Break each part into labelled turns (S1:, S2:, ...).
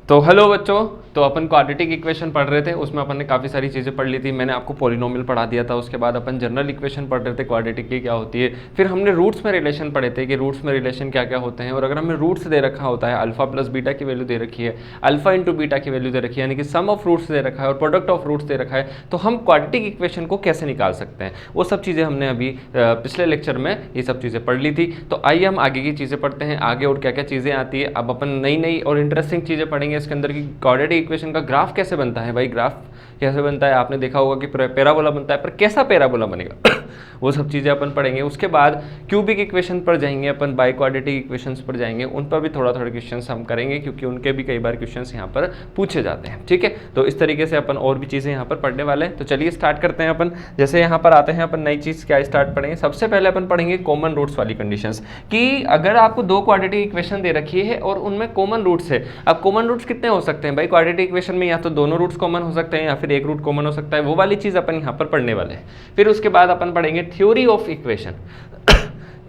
S1: तो हेलो बच्चों, तो अपन क्वाड्रेटिक इक्वेशन पढ़ रहे थे, उसमें अपन ने काफ़ी सारी चीज़ें पढ़ ली थी। मैंने आपको पॉलिनोमियल पढ़ा दिया था। उसके बाद अपन जनरल इक्वेशन पढ़ रहे थे क्वाड्रेटिक की क्या होती है। फिर हमने रूट्स में रिलेशन पढ़े थे कि रूट्स में रिलेशन क्या क्या होते हैं। और अगर हमें रूट्स दे रखा होता है, अल्फा प्लस बीटा की वैल्यू दे रखी है, अल्फा इंटू बीटा की वैल्यू दे रखी है, यानी कि सम ऑफ रूट्स दे रखा है और प्रोडक्ट ऑफ रूट्स दे रखा है, तो हम क्वाड्रेटिक इक्वेशन को कैसे निकाल सकते हैं, वो सब चीज़ें हमने अभी पिछले लेक्चर में ये सब चीज़ें पढ़ ली थी। तो आइए हम आगे की चीज़ें पढ़ते हैं, आगे और क्या क्या चीज़ें आती है। अब अपन नई नई और इंटरेस्टिंग चीज़ें पढ़ेंगे इसके अंदर की क्वाड्रेटिक इक्वेशन का ग्राफ कैसे बनता है। भाई ग्राफ कैसे बनता है, आपने देखा होगा कि पैराबोला बनता है, पर कैसा पैराबोला बनेगा वो सब चीज़ें अपन पढ़ेंगे। उसके बाद क्यूबिक इक्वेशन पर जाएंगे अपन, बाई क्वाड्रेटिक इक्वेशंस पर जाएंगे, उन पर भी थोड़ा थोड़ा क्वेश्चंस हम करेंगे क्योंकि उनके भी कई बार क्वेश्चंस यहाँ पर पूछे जाते हैं। ठीक है, तो इस तरीके से अपन और भी चीज़ें यहाँ पर पढ़ने वाले हैं। तो चलिए स्टार्ट करते हैं अपन। जैसे यहाँ पर आते हैं अपन, नई चीज़ क्या स्टार्ट पढ़ेंगे। सबसे पहले अपन पढ़ेंगे कॉमन रूट्स वाली कंडीशंस, कि अगर आपको दो क्वाड्रेटिक इक्वेशन दे रखी है और उनमें कॉमन रूट्स है। अब कॉमन रूट्स कितने हो सकते हैं भाई क्वाड्रेटिक इक्वेशन में, या तो दोनों रूट्स कॉमन हो सकते हैं या फिर एक रूट कॉमन हो सकता है। वो वाली चीज़ अपन यहाँ पर पढ़ने वाले हैं। फिर उसके बाद अपन पढ़ेंगे theory of equation.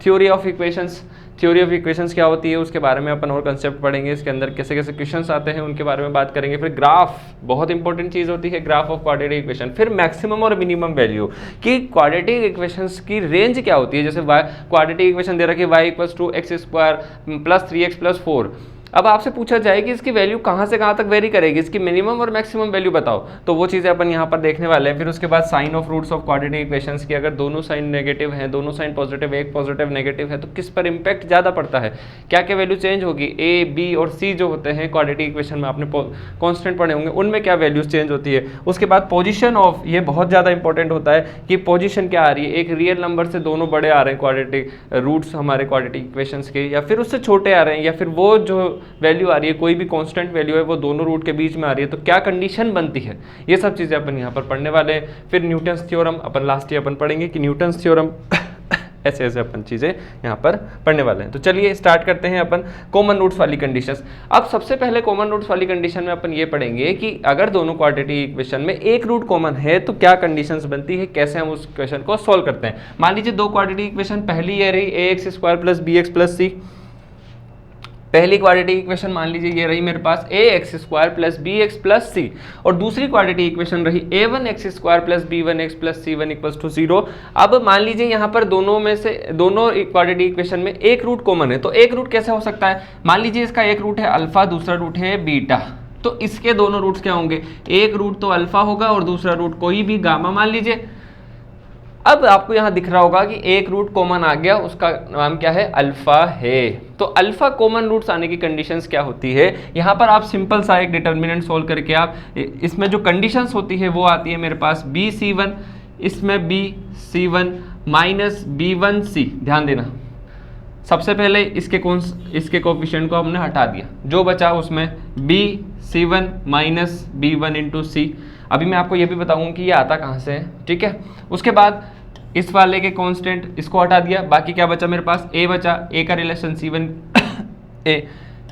S1: Theory of equations, theory of equations क्या होती है उसके बारे में अपन और कंसेप्ट पढ़ेंगे। इसके अंदर कैसे कैसे क्वेश्चंस आते हैं उनके बारे में बात करेंगे। फिर ग्राफ, बहुत इंपॉर्टेंट चीज़ होती है ग्राफ ऑफ क्वाड्रेटिक इक्वेशन। फिर मैक्सिमम और मिनिमम वैल्यू, कि क्वाड्रेटिक इक्वेशंस की रेंज क्या होती है। जैसे क्वाड्रेटिक इक्वेशन दे रखी है y equals to X square plus 3x plus 4। अब आपसे पूछा जाए कि इसकी वैल्यू कहाँ से कहाँ तक वेरी करेगी, इसकी मिनिमम और मैक्सिमम वैल्यू बताओ, तो वो चीज़ें अपन यहाँ पर देखने वाले हैं। फिर उसके बाद sign of roots of quadratic equations की, अगर दोनों साइन नेगेटिव हैं, दोनों साइन पॉजिटिव, एक पॉजिटिव नेगेटिव है, तो किस पर इंपैक्ट ज़्यादा पड़ता है, क्या क्या वैल्यू चेंज होगी। ए बी और सी जो होते हैं क्वाड्रेटिक इक्वेशन में आपने कॉन्स्टेंट पढ़े होंगे, उनमें क्या वैल्यूज चेंज होती है। उसके बाद पोजिशन ऑफ, ये बहुत ज़्यादा इंपॉर्टेंट होता है कि पोजिशन क्या आ रही है, एक रियल नंबर से दोनों बड़े आ रहे हैं क्वाड्रेटिक रूट्स हमारे क्वाड्रेटिक इक्वेशंस के, या फिर उससे छोटे आ रहे हैं, या फिर वो जो वैल्यू आ रही है कोई भी कांस्टेंट वैल्यू है वो दोनों रूट के बीच में आ रही है, तो क्या कंडीशन बनती है। ये सब चीज़ें अपन यहाँ पर पढ़ने वाले हैं। फिर न्यूटन्स थ्योरम अपन लास्ट ईयर अपन पढ़ेंगे कि न्यूटन्स थ्योरम ऐसे ऐसे अपन चीज़ें यहाँ पर पढ़ने वाले हैं। तो चलिए स्टार्ट करते हैं अपन कॉमन रूट्स वाली कंडीशंस। अब सबसे पहले कॉमन रूट्स वाली कंडीशन में अपन ये पढ़ेंगे कि अगर दोनों क्वाड्रेटिक इक्वेशन में एक रूट कॉमन है तो क्या कंडीशंस बनती है, कैसे हम उस क्वेश्चन को सॉल्व करते हैं। मान लीजिए दो क्वाड्रेटिक इक्वेशन, पहली ये रही A x square plus B x plus C, पहली क्वाड्रेटिक इक्वेशन मान लीजिए ये रही मेरे पास A x square plus B x plus C, और दूसरी क्वाड्रेटिक इक्वेशन रही A one X square plus B one X plus C one equals to 0। अब मान लीजिए यहाँ पर दोनों में से, दोनों क्वाड्रेटिक इक्वेशन में एक रूट कॉमन है, तो एक रूट कैसे हो सकता है। मान लीजिए इसका एक रूट है अल्फा, दूसरा रूट है बीटा, तो इसके दोनों रूट्स क्या होंगे, एक रूट तो अल्फा होगा और दूसरा रूट कोई भी गामा मान लीजिए। अब आपको यहां दिख रहा होगा कि एक रूट कॉमन आ गया, उसका नाम क्या है, अल्फा है। तो अल्फा कॉमन रूट्स आने की कंडीशंस क्या होती है, यहां पर आप सिंपल सा एक डिटर्मिनेंट सोल्व करके आप इसमें जो कंडीशंस होती है वो आती है मेरे पास BC1, इसमें BC1 माइनस B1C। ध्यान देना, सबसे पहले इसके कोफिशिएंट को हमने हटा दिया, जो बचा उसमें BC1 माइनस B1 इंटू सी। अभी मैं आपको ये भी बताऊंगा कि ये आता कहाँ से है, ठीक है। उसके बाद इस वाले के कांस्टेंट इसको हटा दिया, बाकी क्या बचा मेरे पास, ए बचा, ए का रिलेशन C1 ए,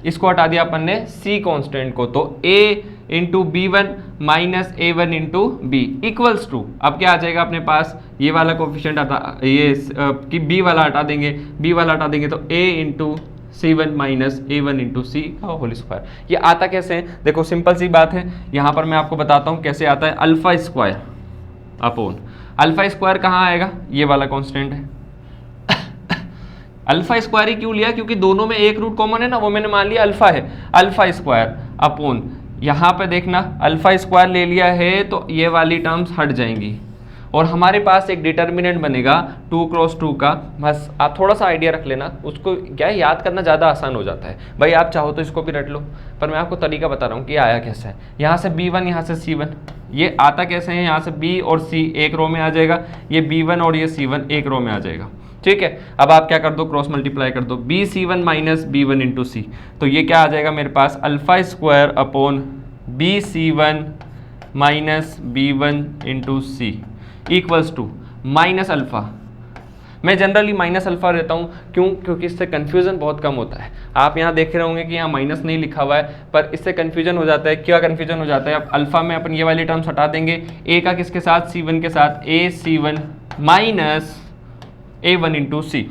S1: इसको हटा दिया अपन ने सी कांस्टेंट को, तो A into B1 minus A1 into B equals to, अब क्या आ जाएगा अपने पास, ये वाला कोफिशिएंट आता, ये कि बी वाला हटा देंगे, तो a into C1 minus A1 into C का होल स्क्वायर। ये आता कैसे है, देखो सिंपल सी बात है, यहाँ पर मैं आपको बताता हूँ कैसे आता है। Alpha square upon, alpha square कहाँ आएगा, ये वाला कांस्टेंट है। अल्फा स्क्वायर ही क्यों लिया, क्योंकि दोनों में एक रूट कॉमन है ना, वो मैंने मान लिया अल्फा है। अल्फा स्क्वायर अपॉन, यहाँ पे देखना अल्फा स्क्वायर ले लिया है तो ये वाली टर्म्स हट जाएंगी और हमारे पास एक डिटर्मिनेंट बनेगा 2 क्रॉस 2 का। बस आप थोड़ा सा आइडिया रख लेना, उसको क्या है याद करना ज़्यादा आसान हो जाता है। भाई आप चाहो तो इसको भी रट लो, पर मैं आपको तरीका बता रहा हूँ कि आया कैसे है। यहाँ से B1, यहाँ से C1, ये आता कैसे है, यहाँ से B और C एक रो में आ जाएगा, ये B1 और ये C1 एक रो में आ जाएगा, ठीक है। अब आप क्या कर दो, क्रॉस मल्टीप्लाई कर दो, BC1 माइनस B1 इंटू सी, तो ये क्या आ जाएगा मेरे पास, alpha square upon BC1 minus B1 into C equals to minus alpha. मैं जनरली माइनस अल्फा रहता हूँ, क्यों, क्योंकि इससे कन्फ्यूजन बहुत कम होता है। आप यहाँ देख रहे होंगे कि यहाँ माइनस नहीं लिखा हुआ है, पर इससे कन्फ्यूजन हो जाता है। क्या कन्फ्यूजन हो जाता है, अब अल्फा में अपन ये वाली टर्म्स हटा देंगे, ए का किसके साथ, C1 के साथ, AC1 minus A1 into C,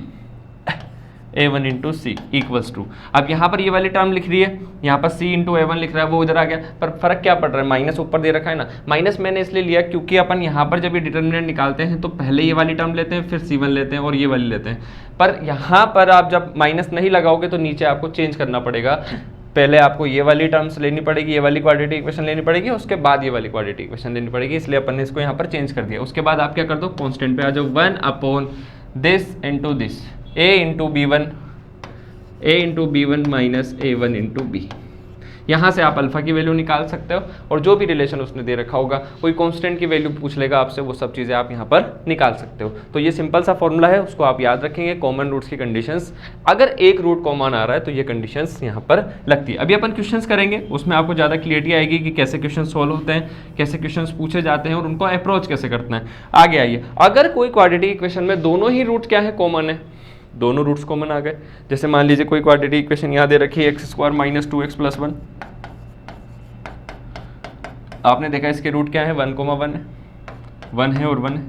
S1: a1 into C equals to, अब यहाँ पर ये वाली टर्म लिख रही है, यहाँ पर c इंटू a1 लिख रहा है, वो उधर आ गया, पर फर्क क्या पड़ रहा है, माइनस ऊपर दे रखा है ना। माइनस मैंने इसलिए लिया क्योंकि अपन यहाँ पर जब ये डिटर्मिनेंट निकालते हैं तो पहले ये वाली टर्म लेते हैं, फिर c1 लेते हैं और ये वाली लेते हैं। पर यहाँ पर आप जब माइनस नहीं लगाओगे तो नीचे आपको चेंज करना पड़ेगा, पहले आपको ये वाली टर्म्स लेनी पड़ेगी, ये वाली क्वाड्रेटिक इक्वेशन लेनी पड़ेगी, उसके बाद ये वाली क्वाड्रेटिक इक्वेशन लेनी पड़ेगी, इसलिए अपन ने इसको यहाँ पर चेंज कर दिया। उसके बाद आप क्या कर दो, कांस्टेंट पे आ जाओ, 1 upon this into this, a into B one minus a1 into B. यहाँ से आप अल्फा की वैल्यू निकाल सकते हो और जो भी रिलेशन उसने दे रखा होगा, कोई कांस्टेंट की वैल्यू पूछ लेगा आपसे, वो सब चीज़ें आप यहाँ पर निकाल सकते हो। तो ये सिंपल सा फॉर्मूला है, उसको आप याद रखेंगे। कॉमन रूट्स की कंडीशंस, अगर एक रूट कॉमन आ रहा है तो ये कंडीशंस यहाँ पर लगती है। अभी अपन क्वेश्चंस करेंगे, उसमें आपको ज़्यादा क्लियरिटी आएगी कि कैसे क्वेश्चन सॉल्व होते हैं, कैसे क्वेश्चन पूछे जाते हैं और उनको अप्रोच कैसे करते हैं। आगे आइए, अगर कोई क्वाड्रेटिक इक्वेशन में दोनों ही रूट क्या है, कॉमन है, दोनों रूट्स कॉमन आ गए। जैसे मान लीजिए कोई क्वाड्रेटिक इक्वेशन यहाँ दे रखी है, x square minus 2x plus 1, आपने देखा इसके रूट क्या है, 1, 1 है, 1 है और 1 है।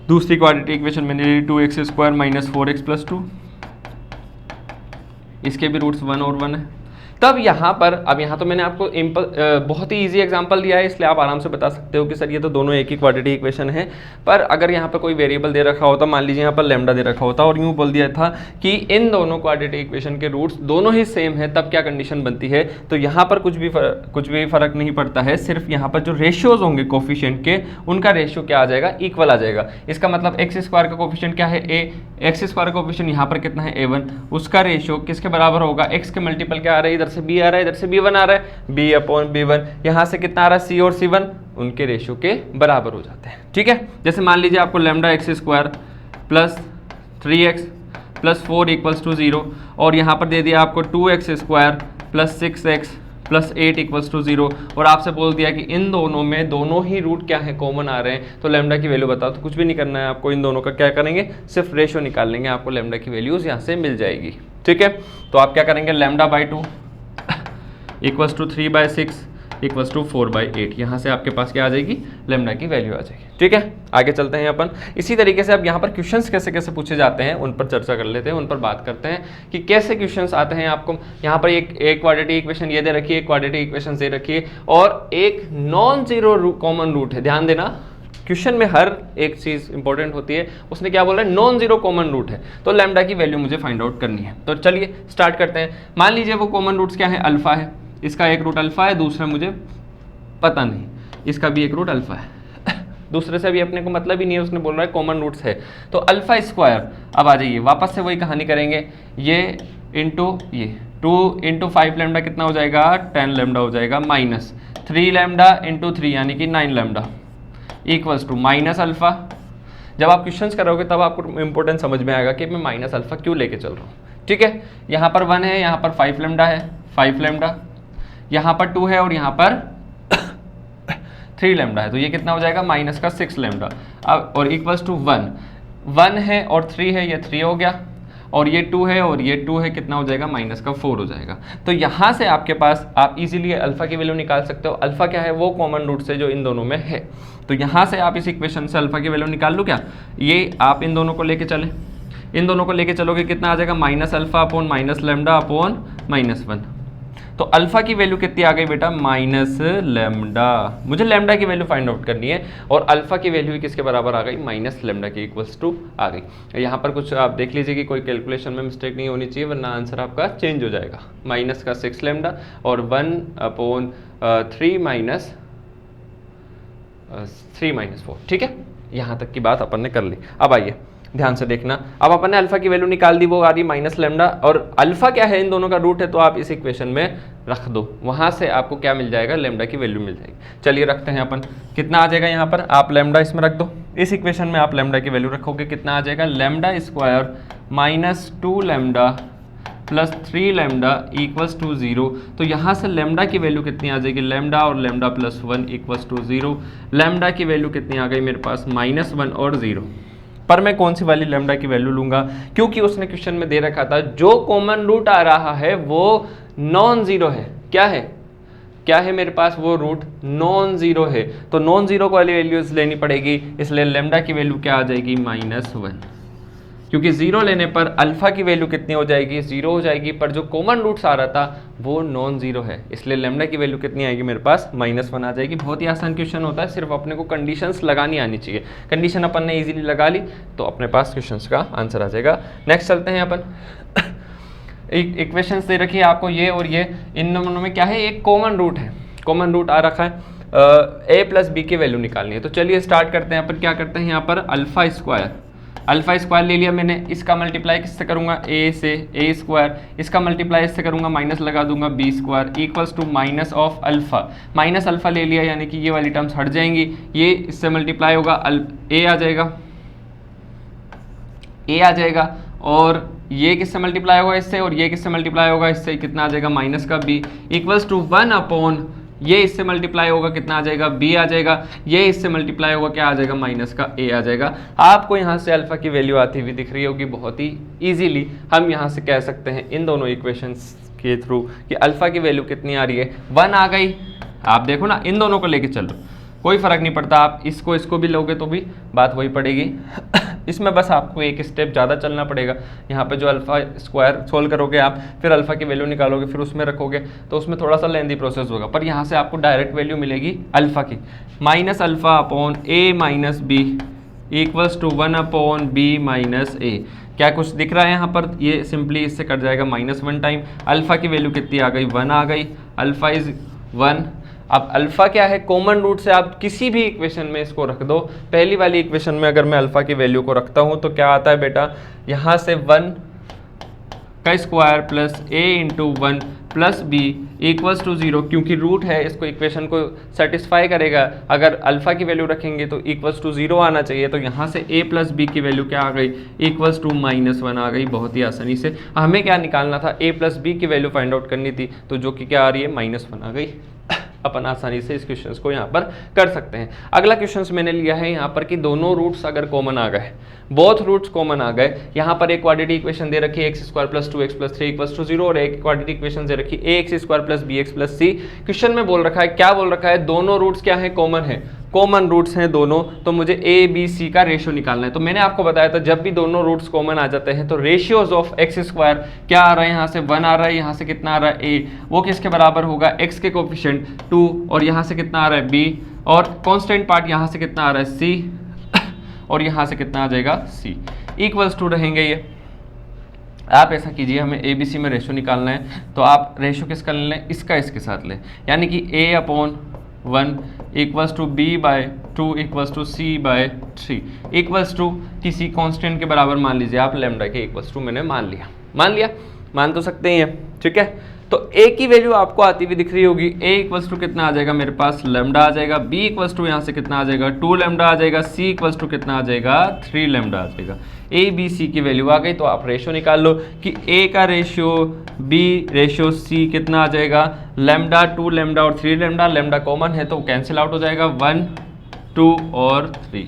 S1: दूसरी क्वाड्रेटिक इक्वेशन मैंने ली 2x square minus 4x plus 2, इसके भी रूट्स 1 और 1 है। तब यहाँ पर, अब यहाँ तो मैंने आपको बहुत ही इजी एग्जांपल दिया है, इसलिए आप आराम से बता सकते हो कि सर ये तो दोनों एक ही क्वाड्रेटिक इक्वेशन है। पर अगर यहाँ पर कोई वेरिएबल दे रखा होता, मान लीजिए यहाँ पर लैम्डा दे रखा होता और यूँ बोल दिया था कि इन दोनों क्वाड्रेटिक इक्वेशन के रूट्स दोनों ही सेम है, तब क्या कंडीशन बनती है। तो यहाँ पर कुछ भी फर्क नहीं पड़ता है, सिर्फ यहाँ पर जो रेशियोज होंगे कोफिशिएंट के, उनका रेशियो क्या आ जाएगा, इक्वल आ जाएगा। इसका मतलब एक्स स्क्वायर का कोफिशिएंट क्या है, a, एक्स स्क्वायर का कोफिशिएंट यहाँ पर कितना है, a1, उसका रेशियो किसके बराबर होगा, एक्स के मल्टीपल क्या आ रहा है, इधर से b आ रहा है, इधर से b1 आ रहा है, b अपॉन b1, यहाँ से कितना आ रहा है, c और c1, उनके रेशियो के बराबर हो जाते हैं। ठीक है, जैसे मान लीजिए आपको lambda X square plus 3x plus 4 equals to 0 और यहाँ पर दे दिया आपको 2x square plus 6x plus 8 equals to 0 और आपसे बोल दिया कि इन दोनों में दोनों ही रूट क्या है, कॉमन आ रहे हैं, तो लैम्डा की वैल्यू बताओ। तो कुछ भी नहीं करना है आपको, इन दोनों का क्या करेंगे, सिर्फ रेशियो निकाल लेंगे, आपको लैम्डा की वैल्यूज यहाँ से मिल जाएगी। ठीक है, तो आप क्या करेंगे, lambda by 2 equals to 3/6 equals to 4/8, यहाँ से आपके पास क्या आ जाएगी, लैम्डा की वैल्यू आ जाएगी। ठीक है, आगे चलते हैं अपन। इसी तरीके से अब यहाँ पर क्वेश्चंस कैसे कैसे पूछे जाते हैं उन पर चर्चा कर लेते हैं, उन पर बात करते हैं कि कैसे क्वेश्चंस आते हैं। आपको यहाँ पर एक क्वाड्रेटिक इक्वेशन ये दे रखी है, एक क्वाड्रेटिक इक्वेशन दे रखी है और एक नॉन जीरो कॉमन रूट है। ध्यान देना, क्वेश्चन में हर एक चीज इंपॉर्टेंट होती है। उसने क्या बोला है, नॉन जीरो कॉमन रूट है, तो लैम्डा की वैल्यू मुझे फाइंड आउट करनी है। तो चलिए स्टार्ट करते हैं। मान लीजिए वो कॉमन रूट्स क्या है, अल्फा है, इसका एक रूट अल्फा है, दूसरा मुझे पता नहीं, इसका भी एक रूट अल्फा है, दूसरे से भी अपने को मतलब ही नहीं है, उसने बोल रहा है कॉमन रूट्स है, तो अल्फा स्क्वायर। अब आ जाइए वापस से वही कहानी करेंगे, ये इंटू ये 2 इंटू 5 लैम्डा कितना हो जाएगा, 10 लैम्डा हो जाएगा, माइनस 3 लैम्डा इंटू 3 यानी कि 9 lambda equals to minus alpha. जब आप क्वेश्चंस करोगे तब आपको इंपॉर्टेंट समझ में आएगा कि मैं माइनस अल्फा क्यों लेके चल रहा हूँ। ठीक है, यहाँ पर 1 है, यहाँ पर 5 लैम्डा है, 5 लैम्डा, यहाँ पर 2 है और यहाँ पर 3 लैम्डा है, तो ये कितना हो जाएगा, माइनस का 6 लैम्डा। अब और इक्वल्स टू 1 है और 3 है, ये 3 हो गया और ये 2 है और ये 2 है, कितना हो जाएगा, माइनस का 4 हो जाएगा। तो यहाँ से आपके पास आप इजीली अल्फा की वैल्यू निकाल सकते हो। अल्फा क्या है, वो कॉमन रूट से जो इन दोनों में है, तो यहाँ से आप इस इक्वेशन से अल्फा की वैल्यू निकाल लो। क्या ये आप इन दोनों को लेके चले, इन दोनों को लेके चलोगे, कितना आ जाएगा, minus alpha upon minus lambda upon minus 1। तो अल्फा की वैल्यू कितनी आ गई बेटा, माइनस लैम्डा। मुझे लैम्डा की वैल्यू फाइंड आउट करनी है और अल्फा की वैल्यू किसके बराबर आ गई, माइनस लैम्डा के इक्वल्स टू आ गई। यहाँ पर कुछ आप देख लीजिए कि कोई कैलकुलेशन में मिस्टेक नहीं होनी चाहिए, वरना आंसर आपका चेंज हो जाएगा। माइनस का 6 लैम्डा और 1/3 माइनस 4। ठीक है, यहाँ तक की बात अपन ने कर ली। अब आइए ध्यान से देखना, अब अपन ने अल्फा की वैल्यू निकाल दी, वो आ रही माइनस लैम्डा और अल्फा क्या है, इन दोनों का रूट है, तो आप इस इक्वेशन में रख दो, वहां से आपको क्या मिल जाएगा, लैम्डा की वैल्यू मिल जाएगी। चलिए रखते हैं अपन, कितना आ जाएगा, यहाँ पर आप लैम्डा इसमें रख दो, इस इक्वेशन में आप लैम्डा की वैल्यू रखोगे, कितना आ जाएगा, lambda square minus 2 lambda plus 3 lambda equals to 0। तो यहाँ से लैम्डा की वैल्यू कितनी आ जाएगी, लैम्डा और lambda plus 1 equals to 0। Lambda की वैल्यू कितनी आ गई मेरे पास, -1 और 0। पर मैं कौन सी वाली लैम्डा की वैल्यू लूंगा, क्योंकि उसने क्वेश्चन में दे रखा था जो कॉमन रूट आ रहा है वो नॉन जीरो है। क्या है, क्या है मेरे पास, वो रूट नॉन जीरो है, तो नॉन जीरो वाली वैल्यूज लेनी पड़ेगी, इसलिए लैम्डा की वैल्यू क्या आ जाएगी, -1। क्योंकि 0 लेने पर अल्फा की वैल्यू कितनी हो जाएगी, 0 हो जाएगी, पर जो कॉमन रूट्स आ रहा था वो नॉन जीरो है, इसलिए लेमडा की वैल्यू कितनी आएगी मेरे पास, -1 आ जाएगी। बहुत ही आसान क्वेश्चन होता है, सिर्फ अपने को कंडीशंस लगानी आनी चाहिए। कंडीशन अपन ने इजीली लगा ली तो अपने पास क्वेश्चंस का आंसर आ जाएगा। नेक्स्ट चलते हैं अपन। इक्वेशंस दे रखी है आपको ये और ये, इन दोनों में क्या है, एक कॉमन रूट है, कॉमन रूट आ रखा है, a प्लस बी की वैल्यू निकालनी है। तो चलिए स्टार्ट करते हैं। अपन क्या करते हैं यहाँ पर, अल्फा स्क्वायर ले लिया मैंने, इसका मल्टीप्लाई किससे करूँगा, a से a स्क्वायर, इसका मल्टीप्लाई इससे करूँगा, माइनस लगा दूंगा b square equals to minus of alpha, minus alpha ले लिया यानी कि ये वाली टर्म्स हट जाएंगी, ये इससे मल्टीप्लाई होगा, a आ जाएगा और ये किससे मल्टीप्लाई होगा, इससे, और ये किससे मल्टीप्लाई होगा, इससे, कितना आ जाएगा, माइनस का b इक्वल्स टू 1 अपॉन, ये इससे मल्टीप्लाई होगा, कितना आ जाएगा, b आ जाएगा, ये इससे मल्टीप्लाई होगा, क्या आ जाएगा, माइनस का a आ जाएगा। आपको यहाँ से अल्फा की वैल्यू आती हुई दिख रही होगी, बहुत ही इजीली हम यहाँ से कह सकते हैं इन दोनों इक्वेशंस के थ्रू कि अल्फा की वैल्यू कितनी आ रही है, 1 आ गई। आप देखो ना, इन दोनों को लेके चलो, कोई फर्क नहीं पड़ता, आप इसको भी लोगे तो भी बात वही पड़ेगी। इसमें बस आपको एक स्टेप ज़्यादा चलना पड़ेगा। यहाँ पे जो अल्फा स्क्वायर सोल्व करोगे आप, फिर अल्फा की वैल्यू निकालोगे, फिर उसमें रखोगे, तो उसमें थोड़ा सा लेंदी प्रोसेस होगा, पर यहाँ से आपको डायरेक्ट वैल्यू मिलेगी अल्फा की, minus alpha upon a minus B equals to 1 upon b minus a। क्या कुछ दिख रहा है यहाँ पर, ये सिंपली इससे कट जाएगा, -1 टाइम अल्फा की वैल्यू कितनी आ गई, 1 आ गई, अल्फा इज 1। अब अल्फा क्या है, कॉमन रूट से आप किसी भी इक्वेशन में इसको रख दो। पहली वाली इक्वेशन में अगर मैं अल्फा की वैल्यू को रखता हूं तो क्या आता है बेटा, यहाँ से 1 का square plus a into 1 plus b equals to 0, क्योंकि रूट है, इसको इक्वेशन को सेटिस्फाई करेगा। अगर अल्फा की वैल्यू रखेंगे तो इक्वल्स टू 0 आना चाहिए, तो यहाँ से a प्लस बी की वैल्यू क्या आ गई, इक्वल्स टू -1 आ गई, बहुत ही आसानी से। हमें क्या निकालना था, a प्लस बी की वैल्यू फाइंड आउट करनी थी, तो जो कि क्या आ रही है, -1 आ गई। अपन आसानी से इस क्वेश्चन को यहाँ पर कर सकते हैं। अगला क्वेश्चन मैंने लिया है यहाँ पर कि दोनों रूट्स अगर कॉमन आ गए, बोथ रूट्स कॉमन आ गए, यहाँ पर एक क्वाड्रेटिक इक्वेशन दे रखी है x square plus 2x plus 3 equals to 0 और एक क्वाड्रेटिक इक्वेशन दे रखी है ax square plus bx plus c। Question में बोल रखा है, क्या बोल रखा है, दोनों रूट्स क्या है, कॉमन है, कॉमन रूट्स हैं दोनों, तो मुझे a b c का रेशियो निकालना है। तो मैंने आपको बताया था जब भी दोनों रूट्स कॉमन आ जाते हैं तो रेशियोज ऑफ x स्क्वायर क्या आ रहा है, यहाँ से 1 आ रहा है, यहाँ से कितना आ रहा है a, वो किसके बराबर होगा, x के कोफिशिएंट 2, और यहाँ से कितना आ रहा है b, और कांस्टेंट पार्ट यहाँ से कितना आ रहा है c, और यहाँ से कितना आ जाएगा c, इक्वल्स टू रहेंगे ये। आप ऐसा कीजिए, हमें ए बी सी में रेशियो निकालना है, तो आप रेशियो किसका ले लें, इसका इसके साथ लें, यानी कि a upon 1 equals to b by 2 equals to c by 3 equals to किसी कांस्टेंट के बराबर मान लीजिए आप, लैम्डा के इक्वल्स टू मैंने मान तो सकते हैं, ठीक है। तो a की वैल्यू आपको आती हुई दिख रही होगी, a इक्वल्स टू कितना आ जाएगा मेरे पास, लैम्डा आ जाएगा, b इक्वल्स टू यहाँ से कितना आ जाएगा, 2 लैम्डा आ जाएगा, c इक्वल्स टू कितना आ जाएगा, 3 लैम्डा आ जाएगा। a b c की वैल्यू आ गई, तो आप रेशियो निकाल लो कि a का रेशियो b रेशियो c कितना आ जाएगा, लैम्डा, 2 लैम्डा और 3 लैम्डा, लैम्डा कॉमन है तो कैंसिल आउट हो जाएगा, 1 2 और 3।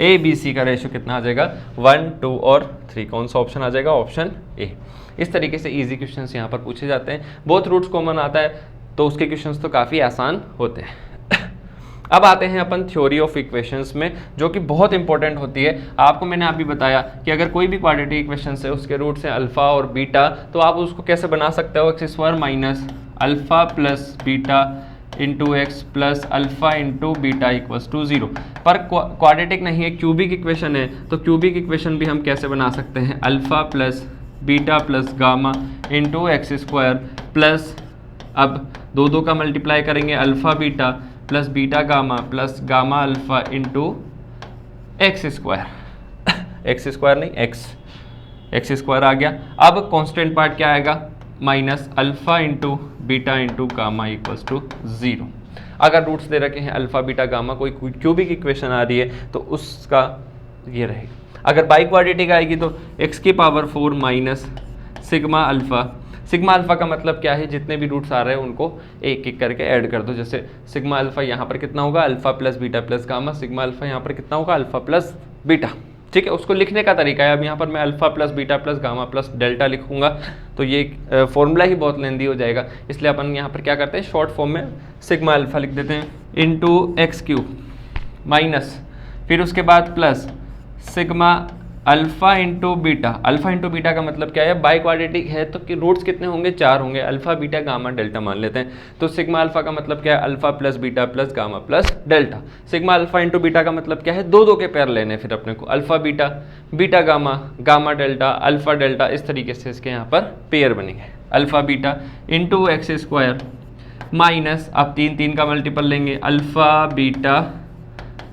S1: a b c का रेशियो कितना आ जाएगा, 1 2 और 3। कौन सा ऑप्शन आ जाएगा, ऑप्शन ए। इस तरीके से इजी क्वेश्चंस यहाँ पर पूछे जाते हैं। बोथ रूट्स कॉमन आता है तो उसके क्वेश्चंस तो काफ़ी आसान होते हैं। अब आते हैं अपन थ्योरी ऑफ इक्वेशंस में, जो कि बहुत इंपॉर्टेंट होती है। आपको मैंने अभी बताया कि अगर कोई भी क्वाड्रेटिक इक्वेशन है, उसके रूट्स हैं अल्फा और बीटा, तो आप उसको कैसे बना सकते हो, x square minus alpha plus beta into x plus alpha into beta equals to 0। पर क्वाड्रेटिक नहीं है, क्यूबिक इक्वेशन है, तो क्यूबिक इक्वेशन भी हम कैसे बना सकते हैं, alpha plus beta plus gamma into x square plus, अब दो का मल्टीप्लाई करेंगे, alpha beta plus beta gamma plus gamma alpha into x square, x square नहीं एक्स स्क्वायर आ गया। अब कांस्टेंट पार्ट क्या आएगा, minus alpha into beta into gamma equals to 0। अगर रूट्स दे रखे हैं अल्फा बीटा गामा, कोई क्यूबिक इक्वेशन आ रही है तो उसका ये रहेगा। अगर बाई क्वाड्रेटिक आएगी तो x की पावर 4 माइनस सिग्मा अल्फा का मतलब क्या है, जितने भी रूट्स आ रहे हैं उनको एक एक करके ऐड कर दो। जैसे सिग्मा अल्फा यहाँ पर कितना होगा, alpha plus beta plus gamma, sigma alpha यहाँ पर कितना होगा, अल्फा प्लस बीटा, ठीक है। उसको लिखने का तरीका है, अब यहाँ पर मैं alpha plus beta plus gamma plus delta लिखूंगा तो ये फॉर्मूला ही बहुत लेंदी हो जाएगा, इसलिए अपन यहाँ पर क्या करते हैं, शॉर्ट फॉर्म में सिग्मा अल्फा लिख देते हैं इंटू एक्स क्यूब माइनस, फिर उसके बाद plus sigma alpha into beta. Alpha into beta का मतलब क्या है, बाई क्वाड्रेटिक है तो कि रूट्स कितने होंगे, 4 होंगे, अल्फा बीटा गामा डेल्टा मान लेते हैं। तो सिग्मा अल्फा का मतलब क्या है, alpha plus beta plus gamma plus delta. Sigma alpha into beta का मतलब क्या है, दो दो के पेयर लेने फिर अपने को, alpha beta, beta gamma, gamma delta, alpha delta, इस तरीके से इसके यहाँ पर पेयर बनेंगे। Alpha beta into x square minus, अब 3 का मल्टीपल लेंगे, alpha beta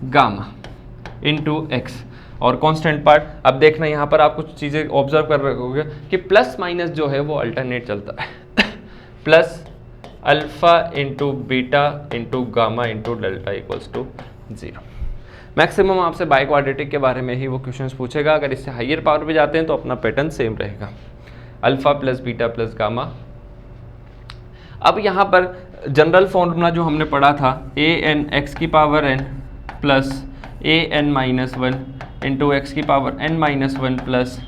S1: gamma into x और कांस्टेंट पार्ट। अब देखना यहाँ पर आप कुछ चीज़ें ऑब्जर्व कर रहे होगे कि प्लस माइनस जो है वो अल्टरनेट चलता है plus alpha into beta into gamma into delta equals to 0। Maximum आपसे बाई क्वाड्रेटिक के बारे में ही वो क्वेश्चंस पूछेगा। अगर इससे हायर पावर पे जाते हैं तो अपना पैटर्न सेम रहेगा, alpha plus beta plus gamma. अब यहाँ पर जनरल फॉर्मूला जो हमने पढ़ा था, ए एन एक्स की power n plus a n minus 1 into x की power n minus 1 plus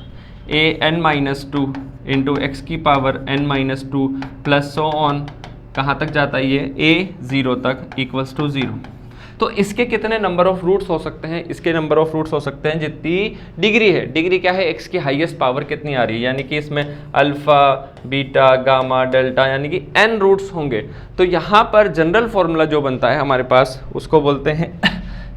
S1: a n minus 2 into x की power n minus 2 plus so on, कहाँ तक जाता है ये, ए 0 तक इक्वल्स टू 0। तो इसके कितने नंबर ऑफ रूट्स हो सकते हैं, इसके नंबर ऑफ रूट्स हो सकते हैं जितनी डिग्री है। डिग्री क्या है, एक्स की हाईएस्ट पावर कितनी आ रही है, यानी कि इसमें अल्फा बीटा गामा डेल्टा यानी कि n रूट्स होंगे। तो यहाँ पर जनरल फॉर्मूला जो बनता है हमारे पास उसको बोलते हैं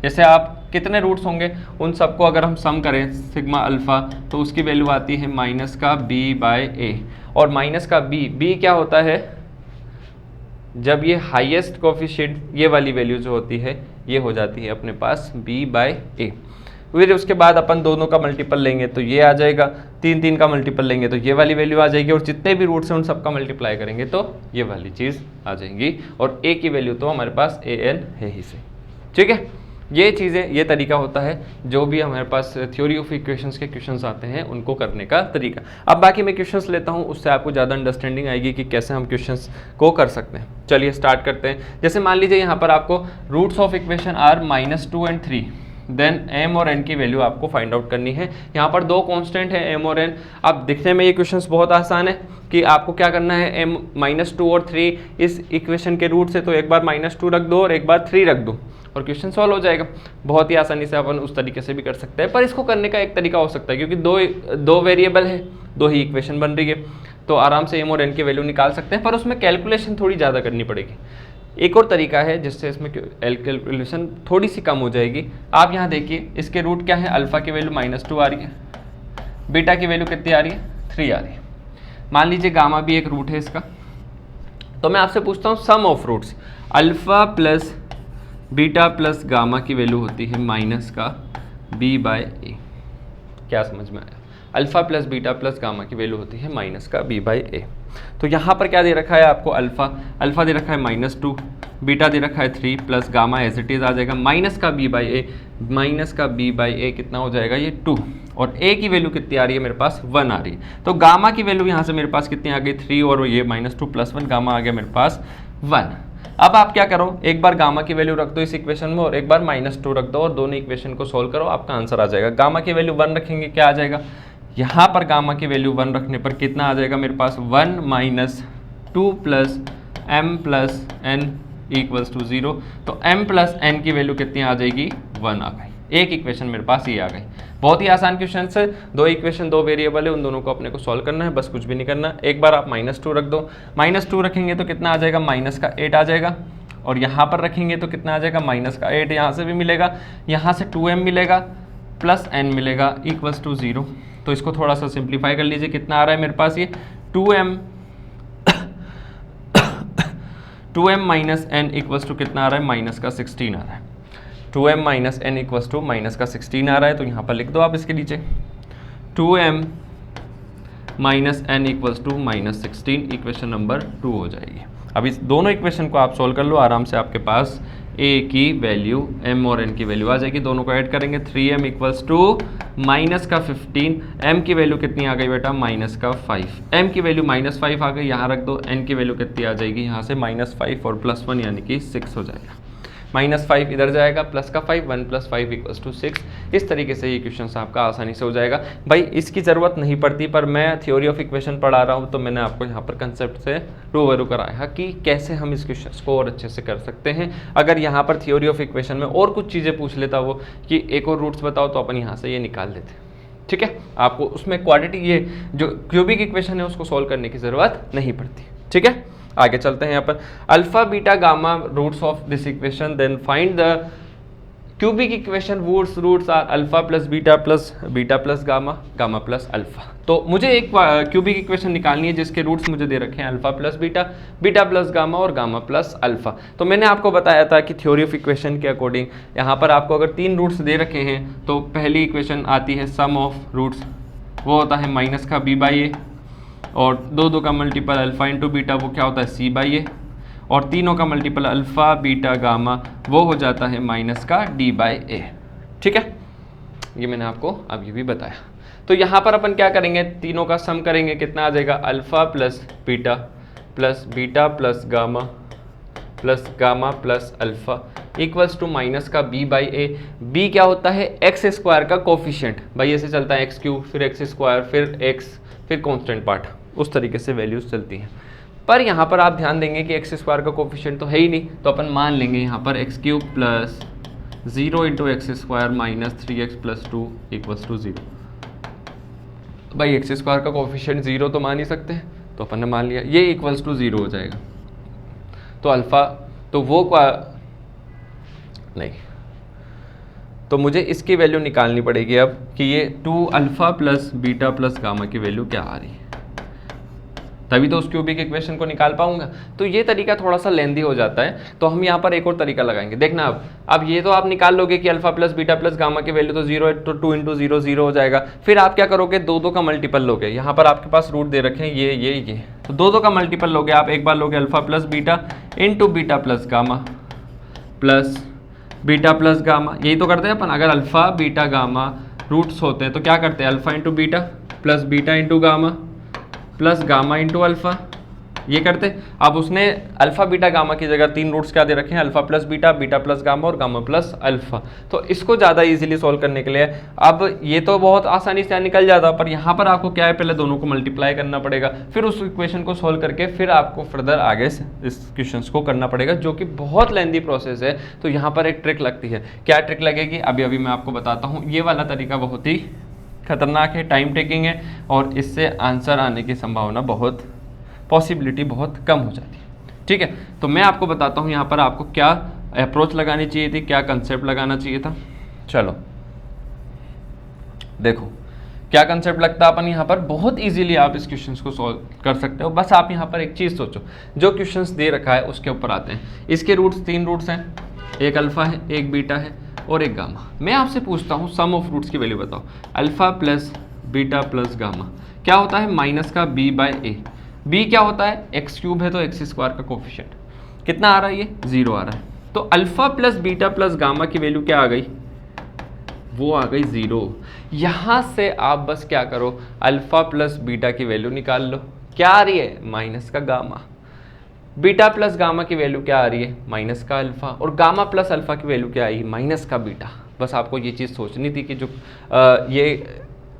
S1: जैसे आप कितने रूट्स होंगे उन सबको अगर हम सम करें सिग्मा अल्फा तो उसकी वैल्यू आती है माइनस का b बाय ए। और माइनस का b क्या होता है, जब ये हाईएस्ट कोफिशिएंट ये वाली वैल्यू जो होती है ये हो जाती है अपने पास b बाय ए। फिर उसके बाद अपन दोनों का मल्टीपल लेंगे तो ये आ जाएगा, 3 का मल्टीपल लेंगे तो ये वाली वैल्यू आ जाएगी, और जितने भी रूट्स हैं उन सबका मल्टीप्लाई करेंगे तो ये वाली चीज़ आ जाएगी। और a की वैल्यू तो हमारे पास an है ही से, ठीक है। ये चीज़ें, ये तरीका होता है जो भी हमारे पास थ्योरी ऑफ इक्वेशंस के क्वेश्चंस आते हैं उनको करने का तरीका। अब बाकी मैं क्वेश्चंस लेता हूँ, उससे आपको ज़्यादा अंडरस्टैंडिंग आएगी कि कैसे हम क्वेश्चंस को कर सकते हैं। चलिए स्टार्ट करते हैं। जैसे मान लीजिए यहाँ पर आपको रूट्स ऑफ इक्वेशन आर -2 और 3, देन m और n की वैल्यू आपको फाइंड आउट करनी है। यहाँ पर दो कांस्टेंट है m और n। अब दिखने में ये क्वेश्चंस बहुत आसान है कि आपको क्या करना है, m -2 और 3 इस इक्वेशन के रूट से, तो एक बार -2 रख दो और एक बार 3 रख दो और क्वेश्चन सॉल्व हो जाएगा। बहुत ही आसानी से अपन उस तरीके से भी कर सकते हैं, पर इसको करने का एक तरीका हो सकता है क्योंकि दो वेरिएबल है, दो ही इक्वेशन बन रही है, तो आराम से m और n की वैल्यू निकाल सकते हैं, पर उसमें कैलकुलेशन थोड़ी ज़्यादा करनी पड़ेगी। एक और तरीका है जिससे इसमें कैलकुलेशन थोड़ी सी कम हो जाएगी। आप यहाँ देखिए, इसके रूट क्या है, अल्फा की वैल्यू -2 आ रही है, बीटा की वैल्यू कितनी आ रही है, 3 आ रही है। मान लीजिए गामा भी एक रूट है इसका, तो मैं आपसे पूछता हूँ sum of roots, alpha plus beta plus gamma की वैल्यू होती है माइनस का b बाय ए। क्या समझ में आया, alpha plus beta plus gamma की वैल्यू होती है माइनस का b बाय ए। तो यहाँ पर क्या दे रखा है आपको, अल्फा दे रखा है -2, बीटा दे रखा है 3 plus gamma as it is आ जाएगा माइनस का b बाई ए। माइनस का b बाई ए कितना हो जाएगा, ये 2, और a की वैल्यू कितनी आ रही है मेरे पास, 1 आ रही है। तो गामा की वैल्यू यहाँ से मेरे पास कितनी आ गई, 3, और ये -2 + 1, गामा आ गया मेरे पास 1। अब आप क्या करो, एक बार गामा की वैल्यू रख दो इस इक्वेशन में और एक बार -2 रख दो और दोनों इक्वेशन को सोल्व करो, आपका आंसर आ जाएगा। गामा की वैल्यू 1 रखेंगे क्या आ जाएगा, यहाँ पर गामा की वैल्यू 1 रखने पर कितना आ जाएगा मेरे पास, 1 - 2 + m + n = 0। तो m + n की वैल्यू कितनी आ जाएगी, 1 आ गई। एक इक्वेशन मेरे पास ये आ गई। बहुत ही आसान क्वेश्चन है, दो इक्वेशन दो वेरिएबल है, उन दोनों को अपने को सॉल्व करना है, बस कुछ भी नहीं करना। एक बार आप -2 रख दो, -2 रखेंगे तो कितना आ जाएगा, -8 आ जाएगा, और यहाँ पर रखेंगे तो कितना आ जाएगा, -8, यहाँ से भी मिलेगा, यहाँ से 2m मिलेगा प्लस n मिलेगा = 0। तो इसको थोड़ा सा सिंप्लीफाई कर लीजिए, कितना आ रहा है मेरे पास ये 2m - n = कितना आ रहा है, -16 आ रहा है। 2m - n = -16 आ रहा है, तो यहाँ पर लिख दो आप इसके नीचे 2m - n = -16, इक्वेशन नंबर 2 हो जाएगी। अब इस दोनों इक्वेशन को आप सोल्व कर लो, आराम से आपके पास a की वैल्यू m और n की वैल्यू आ जाएगी। दोनों को ऐड करेंगे, 3m = -15, m की वैल्यू कितनी आ गई बेटा, -5, m की वैल्यू -5 आ गई, यहाँ रख दो, n की वैल्यू कितनी आ जाएगी, यहाँ से -5 और +1 यानी कि 6 हो जाएगा। -5 इधर जाएगा, प्लस का 5, 1 + 5 = 6। इस तरीके से ये क्वेश्चन आपका आसानी से हो जाएगा। भाई इसकी ज़रूरत नहीं पड़ती, पर मैं थ्योरी ऑफ इक्वेशन पढ़ा रहा हूँ तो मैंने आपको यहाँ पर कंसेप्ट से रूबरू कराया कि कैसे हम इस क्वेश्चन को और अच्छे से कर सकते हैं। अगर यहाँ पर थ्योरी ऑफ इक्वेशन में और कुछ चीज़ें पूछ लेता वो कि एक और रूट्स बताओ, तो अपन यहाँ से ये निकाल देते, ठीक है, आपको उसमें क्वाड्रेटिक ये जो क्यूबिक इक्वेशन है उसको सॉल्व करने की ज़रूरत नहीं पड़ती। ठीक है, आगे चलते हैं यहाँ पर alpha beta gamma roots of this equation, then find the cubic equation roots are alpha plus beta plus gamma, gamma plus alpha. तो मुझे एक क्यूबिक इक्वेशन निकालनी है जिसके रूट्स मुझे दे रखे हैं alpha plus beta plus gamma और गामा प्लस अल्फा। तो मैंने आपको बताया था कि थ्योरी ऑफ इक्वेशन के अकॉर्डिंग यहाँ पर आपको अगर 3 रूट्स दे रखे हैं तो पहली इक्वेशन आती है सम ऑफ रूट्स, वो होता है माइनस का b बाई ए, और दो का मल्टीपल अल्फा इंटू बीटा वो क्या होता है c बाई ए, और तीनों का मल्टीपल अल्फ़ा बीटा गामा वो हो जाता है माइनस का d बाई ए। ठीक है, ये मैंने आपको अभी भी बताया। तो यहाँ पर अपन क्या करेंगे, तीनों का सम करेंगे, कितना आ जाएगा alpha plus beta plus gamma plus alpha equals to minus का b बाई ए। बी क्या होता है, एक्स स्क्वायर का कोफिशिएंट, भाई ऐसे चलता है एक्स क्यूब फिर एक्स स्क्वायर फिर एक्स फिर कॉन्स्टेंट पार्ट, उस तरीके से वैल्यूज चलती हैं। पर यहाँ पर आप ध्यान देंगे कि एक्स स्क्वायर का कोफिशिएंट तो है ही नहीं, तो अपन मान लेंगे यहाँ पर x cube plus 0 into x square minus 3x plus 2 equals to 0। भाई एक्स स्क्वायर का कोफिशिएंट 0 तो मान ही सकते हैं, तो अपन ने मान लिया, ये इक्वल्स टू 0 हो जाएगा। तो अल्फ़ा तो वो नहीं, तो मुझे इसकी वैल्यू निकालनी पड़ेगी अब कि ये 2 alpha plus beta plus gamma की वैल्यू क्या आ रही है, तभी तो उस क्यूबिक इक्वेशन को निकाल पाऊंगा। तो ये तरीका थोड़ा सा लेंदी हो जाता है, तो हम यहाँ पर एक और तरीका लगाएंगे। देखना अब ये तो आप निकाल लोगे कि alpha plus beta plus gamma की वैल्यू तो 0 है, तो 2 इंटू 0 0 हो जाएगा। फिर आप क्या करोगे, दो का मल्टीपल लोगे, यहाँ पर आपके पास रूट दे रखे हैं ये, तो दो का मल्टीपल लोगे आप, एक बार लोगे alpha plus beta into beta plus gamma plus beta plus gamma, यही तो करते हैं अपन। अगर अल्फा बीटा गामा रूट्स होते हैं तो क्या करते हैं, alpha into beta plus beta into gamma plus gamma into alpha, ये करते। अब उसने अल्फ़ा बीटा गामा की जगह 3 रूट्स क्या दे रखे हैं, alpha plus beta plus gamma और गामा प्लस अल्फ़ा। तो इसको ज़्यादा इजीली सॉल्व करने के लिए अब ये तो बहुत आसानी से निकल जाता, पर यहाँ पर आपको क्या है, पहले दोनों को मल्टीप्लाई करना पड़ेगा, फिर उस इक्वेशन को सॉल्व करके फिर आपको फर्दर आगे इस क्वेश्चन को करना पड़ेगा, जो कि बहुत लेंदी प्रोसेस है। तो यहाँ पर एक ट्रिक लगती है, क्या ट्रिक लगेगी अभी मैं आपको बताता हूँ। ये वाला तरीका बहुत ही खतरनाक है, टाइम टेकिंग है, और इससे आंसर आने की संभावना पॉसिबिलिटी बहुत कम हो जाती है। ठीक है, तो मैं आपको बताता हूँ यहाँ पर आपको क्या अप्रोच लगानी चाहिए थी, क्या कंसेप्ट लगाना चाहिए था। चलो देखो क्या कंसेप्ट लगता है अपन यहाँ पर, बहुत इजीली आप इस क्वेश्चन को सॉल्व कर सकते हो। बस आप यहाँ पर एक चीज़ सोचो, जो क्वेश्चन दे रखा है उसके ऊपर आते हैं। इसके रूट्स 3 रूट्स हैं, एक अल्फ़ा है, एक बीटा है और एक गामा। मैं आपसे पूछता हूँ सम ऑफ रूट्स की वैल्यू बताओ। Alpha plus beta plus gamma क्या होता है, माइनस का b बाई ए। b क्या होता है, एक्स क्यूब है तो एक्स स्क्वायर का कोफिशिएंट, कितना आ रहा है, ये 0 आ रहा है। तो alpha plus beta plus gamma की वैल्यू क्या आ गई, वो आ गई 0। यहाँ से आप बस क्या करो, अल्फ़ा प्लस बीटा की वैल्यू निकाल लो, क्या आ रही है, माइनस का गामा। बीटा प्लस गामा की वैल्यू क्या आ रही है, माइनस का अल्फ़ा, और गामा प्लस अल्फ़ा की वैल्यू क्या आई, माइनस का बीटा। बस आपको ये चीज़ सोचनी थी कि जो ये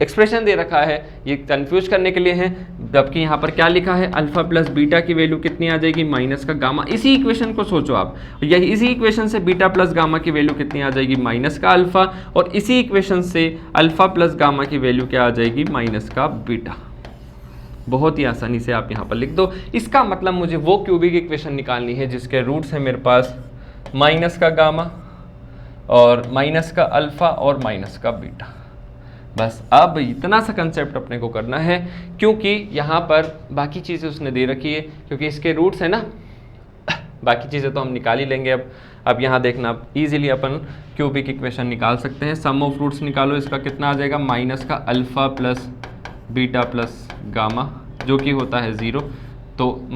S1: एक्सप्रेशन दे रखा है ये कंफ्यूज करने के लिए है, जबकि यहाँ पर क्या लिखा है, अल्फ़ा प्लस बीटा की वैल्यू कितनी आ जाएगी, माइनस का गामा। इसी इक्वेशन को सोचो आप, यही इसी इक्वेशन से बीटा प्लस गामा की वैल्यू कितनी आ जाएगी, माइनस का अल्फ़ा, और इसी इक्वेशन से अल्फ़ा प्लस गामा की वैल्यू क्या आ जाएगी, माइनस का बीटा। बहुत ही आसानी से आप यहाँ पर लिख दो। इसका मतलब मुझे वो क्यूबिक इक्वेशन निकालनी है जिसके रूट्स हैं मेरे पास माइनस का गामा और माइनस का अल्फ़ा और माइनस का बीटा। बस अब इतना सा कंसेप्ट अपने को करना है, क्योंकि यहाँ पर बाकी चीज़ें उसने दे रखी है, क्योंकि इसके रूट्स हैं ना, बाकी चीज़ें तो हम निकाल ही लेंगे। अब यहाँ देखना, इजीली अपन क्यूबिक इक्वेशन निकाल सकते हैं। सम ऑफ रूट्स निकालो, इसका कितना आ जाएगा, माइनस का alpha plus beta plus gamma, जो कि होता है 0। तो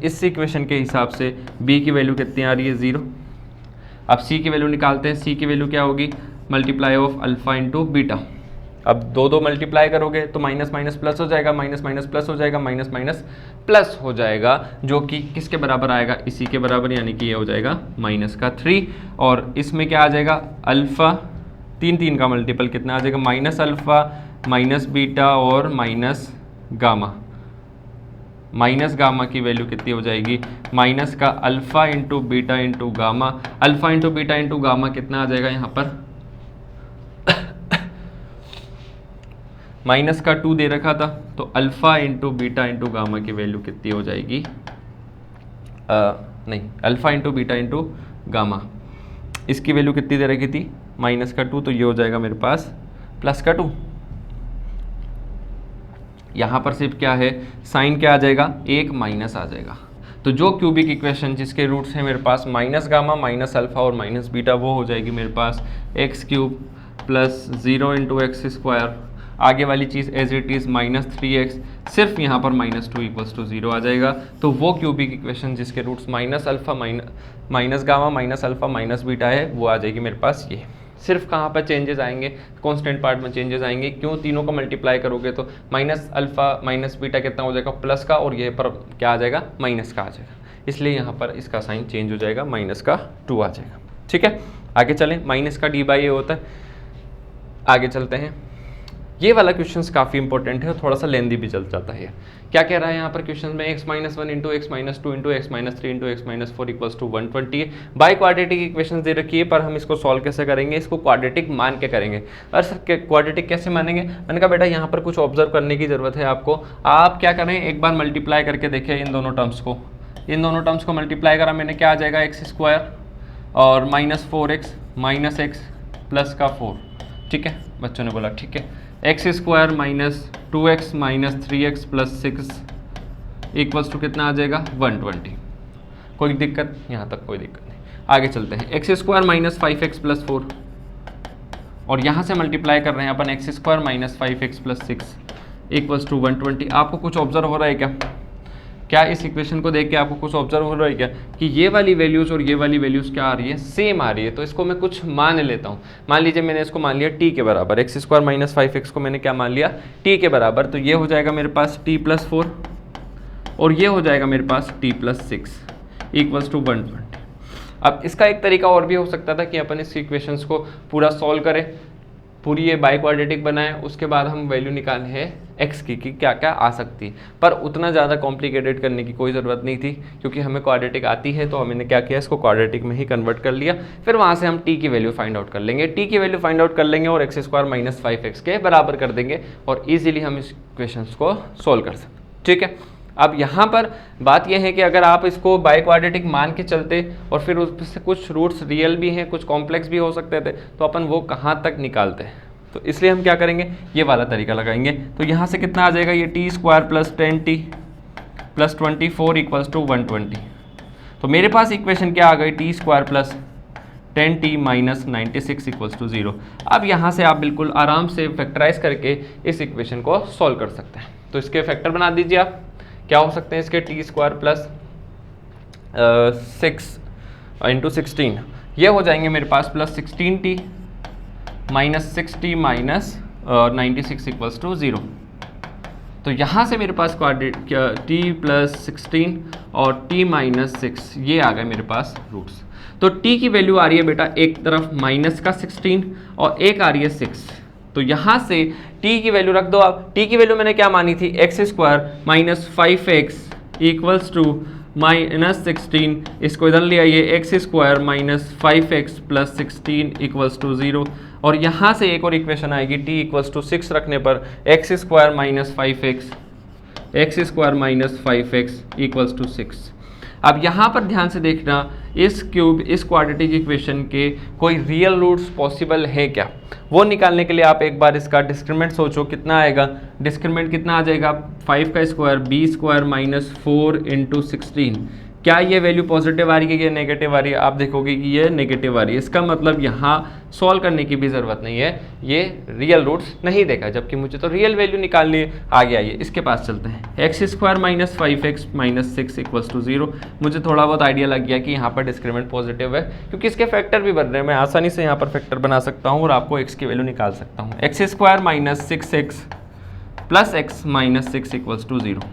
S1: इस इक्वेशन के हिसाब से b की वैल्यू कितनी आ रही है, 0। अब c की वैल्यू निकालते हैं, c की वैल्यू क्या होगी, multiply of alpha into beta. अब दो मल्टीप्लाई करोगे तो माइनस माइनस प्लस हो जाएगा, माइनस माइनस प्लस हो जाएगा, माइनस माइनस प्लस हो जाएगा, जो कि किसके बराबर आएगा, इसी के बराबर, यानी कि ये हो जाएगा माइनस का 3। और इसमें क्या आ जाएगा, अल्फ़ा 3 का मल्टीपल कितना आ जाएगा, माइनस अल्फ़ा माइनस बीटा और माइनस गामा। माइनस गामा की वैल्यू कितनी हो जाएगी, माइनस का alpha into beta into gamma. Alpha into beta into gamma कितना आ जाएगा यहाँ पर माइनस का 2 दे रखा था, तो alpha into beta into gamma की वैल्यू कितनी हो जाएगी, नहीं, alpha into beta into gamma, इसकी वैल्यू कितनी दे रखी थी, माइनस का 2, तो ये हो जाएगा मेरे पास प्लस का 2। यहाँ पर सिर्फ क्या है, साइन क्या आ जाएगा, एक माइनस आ जाएगा। तो जो क्यूबिक इक्वेशन जिसके रूट्स हैं मेरे पास माइनस गामा माइनस अल्फ़ा और माइनस बीटा, वो हो जाएगी मेरे पास X cube plus 0 into x square, आगे वाली चीज़ as it is minus 3x, सिर्फ यहाँ पर माइनस 2 इक्वल्स टू 0 आ जाएगा। तो वो क्यूबिक इक्वेशन जिसके roots minus alpha minus gamma minus alpha minus beta है, वो आ जाएगी मेरे पास ये। सिर्फ कहाँ पर चेंजेस आएंगे, कांस्टेंट पार्ट में चेंजेस आएंगे। क्यों, तीनों को मल्टीप्लाई करोगे तो माइनस अल्फ़ा माइनस बीटा कितना हो जाएगा, प्लस का, और ये पर क्या आ जाएगा, माइनस का आ जाएगा। इसलिए यहाँ पर इसका साइन चेंज हो जाएगा, माइनस का 2 आ जाएगा। ठीक है, आगे चलें, माइनस का d/a होता है। आगे चलते हैं, ये वाला क्वेश्चंस काफ़ी इंपॉर्टेंट है और थोड़ा सा लेंदी भी चल जाता है। क्या कह रहा है यहाँ पर क्वेश्चन में, x minus 1 into x minus 2 into x minus 3 into x minus 4 equals to 120 है। बाई क्वाड्रेटिक इक्वेशन दे रखी है, पर हम इसको सॉल्व कैसे करेंगे, इसको क्वाड्रेटिक मान के करेंगे। और सर क्वाड्रेटिक कैसे मानेंगे, मैंने कहा बेटा यहाँ पर कुछ ऑब्जर्व करने की ज़रूरत है आपको। आप क्या करें, एक बार मल्टीप्लाई करके देखें इन दोनों टर्म्स को मल्टीप्लाई करा मैंने, क्या आ जाएगा, एक्स स्क्वायर और minus 4x minus x plus का 4। ठीक है, बच्चों ने बोला ठीक है, x square minus 2x minus 3x plus 6 equals to कितना आ जाएगा, 120। कोई दिक्कत, यहाँ तक कोई दिक्कत नहीं। आगे चलते हैं, x square minus 5x plus 4, और यहाँ से मल्टीप्लाई कर रहे हैं अपन, X square minus 5x plus 6 equals to 120। आपको कुछ ऑब्जर्व हो रहा है क्या इस इक्वेशन को देख के आपको कुछ ऑब्जर्व हो रहा है क्या, कि ये वाली वैल्यूज़ और ये वाली वैल्यूज़ क्या आ रही है, सेम आ रही है। तो इसको मैं कुछ मान लेता हूँ। मान लीजिए मैंने इसको मान लिया t के बराबर, एक्स स्क्वायर माइनस 5x को मैंने क्या मान लिया, t के बराबर। तो ये हो जाएगा मेरे पास t प्लस 4, और ये हो जाएगा मेरे पास t प्लस 6 इक्वल्स टू 120। अब इसका एक तरीका और भी हो सकता था कि अपन इस इक्वेशंस को पूरा सॉल्व करें, पूरी ये बाई क्वाड्रेटिक बनाए, उसके बाद हम वैल्यू निकाले हैं x की कि क्या क्या आ सकती है। पर उतना ज़्यादा कॉम्प्लिकेटेड करने की कोई ज़रूरत नहीं थी, क्योंकि हमें क्वाड्रेटिक आती है। तो हमने क्या किया, इसको क्वाड्रेटिक में ही कन्वर्ट कर लिया। फिर वहाँ से हम t की वैल्यू फाइंड आउट कर लेंगे, t की वैल्यू फाइंड आउट कर लेंगे और एक्स स्क्वायर माइनस 5x के बराबर कर देंगे, और ईजिली हम इस क्वेश्चन को सोल्व कर सकते। ठीक है, अब यहाँ पर बात यह है कि अगर आप इसको बाई क्वाड्रेटिक मान के चलते और फिर उससे कुछ रूट्स रियल भी हैं, कुछ कॉम्प्लेक्स भी हो सकते थे, तो अपन वो कहाँ तक निकालते हैं। तो इसलिए हम क्या करेंगे, ये वाला तरीका लगाएंगे। तो यहाँ से कितना आ जाएगा, ये t square plus 10t plus 24 equals to 120। तो मेरे पास इक्वेशन क्या आ गई, t square plus 10t minus 96 equals to 0। अब यहाँ से आप बिल्कुल आराम से फैक्टराइज करके इस इक्वेशन को सॉल्व कर सकते हैं। तो इसके फैक्टर बना दीजिए आप, क्या हो सकते हैं इसके, टी स्क्वायर प्लस 6 इंटू 16, ये हो जाएंगे मेरे पास plus 16t minus 6t minus 96 equals to 0। तो यहाँ से मेरे पास t प्लस 16 और t माइनस 6 ये आ गए मेरे पास रूट्स। तो t की वैल्यू आ रही है बेटा एक तरफ माइनस का 16 और एक आ रही है 6। तो यहाँ से t की वैल्यू रख दो आप। t की वैल्यू मैंने क्या मानी थी, x square minus 5x equals to minus 16, इसको इधर ले आइए, x square minus 5x plus 16 equals to 0। और यहाँ से एक और इक्वेशन आएगी, t इक्वल्स टू 6 रखने पर x square minus 5x equals to 6। अब यहाँ पर ध्यान से देखना, इस क्वाड्रेटिक इक्वेशन के कोई रियल रूट्स पॉसिबल है क्या, वो निकालने के लिए आप एक बार इसका डिस्क्रिमिनेंट सोचो कितना आएगा। डिस्क्रिमिनेंट कितना आ जाएगा, 5 का square b square minus 4 into 16। क्या ये वैल्यू पॉजिटिव आ रही है कि ये नेगेटिव आ रही है, आप देखोगे कि ये नेगेटिव आ रही है। इसका मतलब यहाँ सॉल्व करने की भी ज़रूरत नहीं है, ये रियल रूट्स नहीं देखा, जबकि मुझे तो रियल वैल्यू निकालनी है। आगे आइए इसके पास चलते हैं, x square minus 5x minus 6 equals to 0। मुझे थोड़ा बहुत आइडिया लग गया कि यहाँ पर डिस्क्रिमिनेंट पॉजिटिव है, क्योंकि इसके फैक्टर भी बन रहे हैं। मैं आसानी से यहाँ पर फैक्टर बना सकता हूँ और आपको x की वैल्यू निकाल सकता हूँ। X square minus 6x plus x minus 6 equals to 0।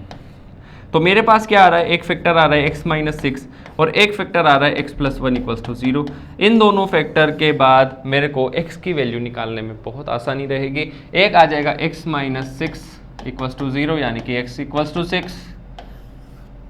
S1: तो मेरे पास क्या आ रहा है, एक फैक्टर आ रहा है x माइनस 6 और एक फैक्टर आ रहा है x प्लस 1 इक्वल्स टू 0। इन दोनों फैक्टर के बाद मेरे को x की वैल्यू निकालने में बहुत आसानी रहेगी। एक आ जाएगा x माइनस 6 इक्वल्स टू 0, यानी कि x इक्वल्स टू 6,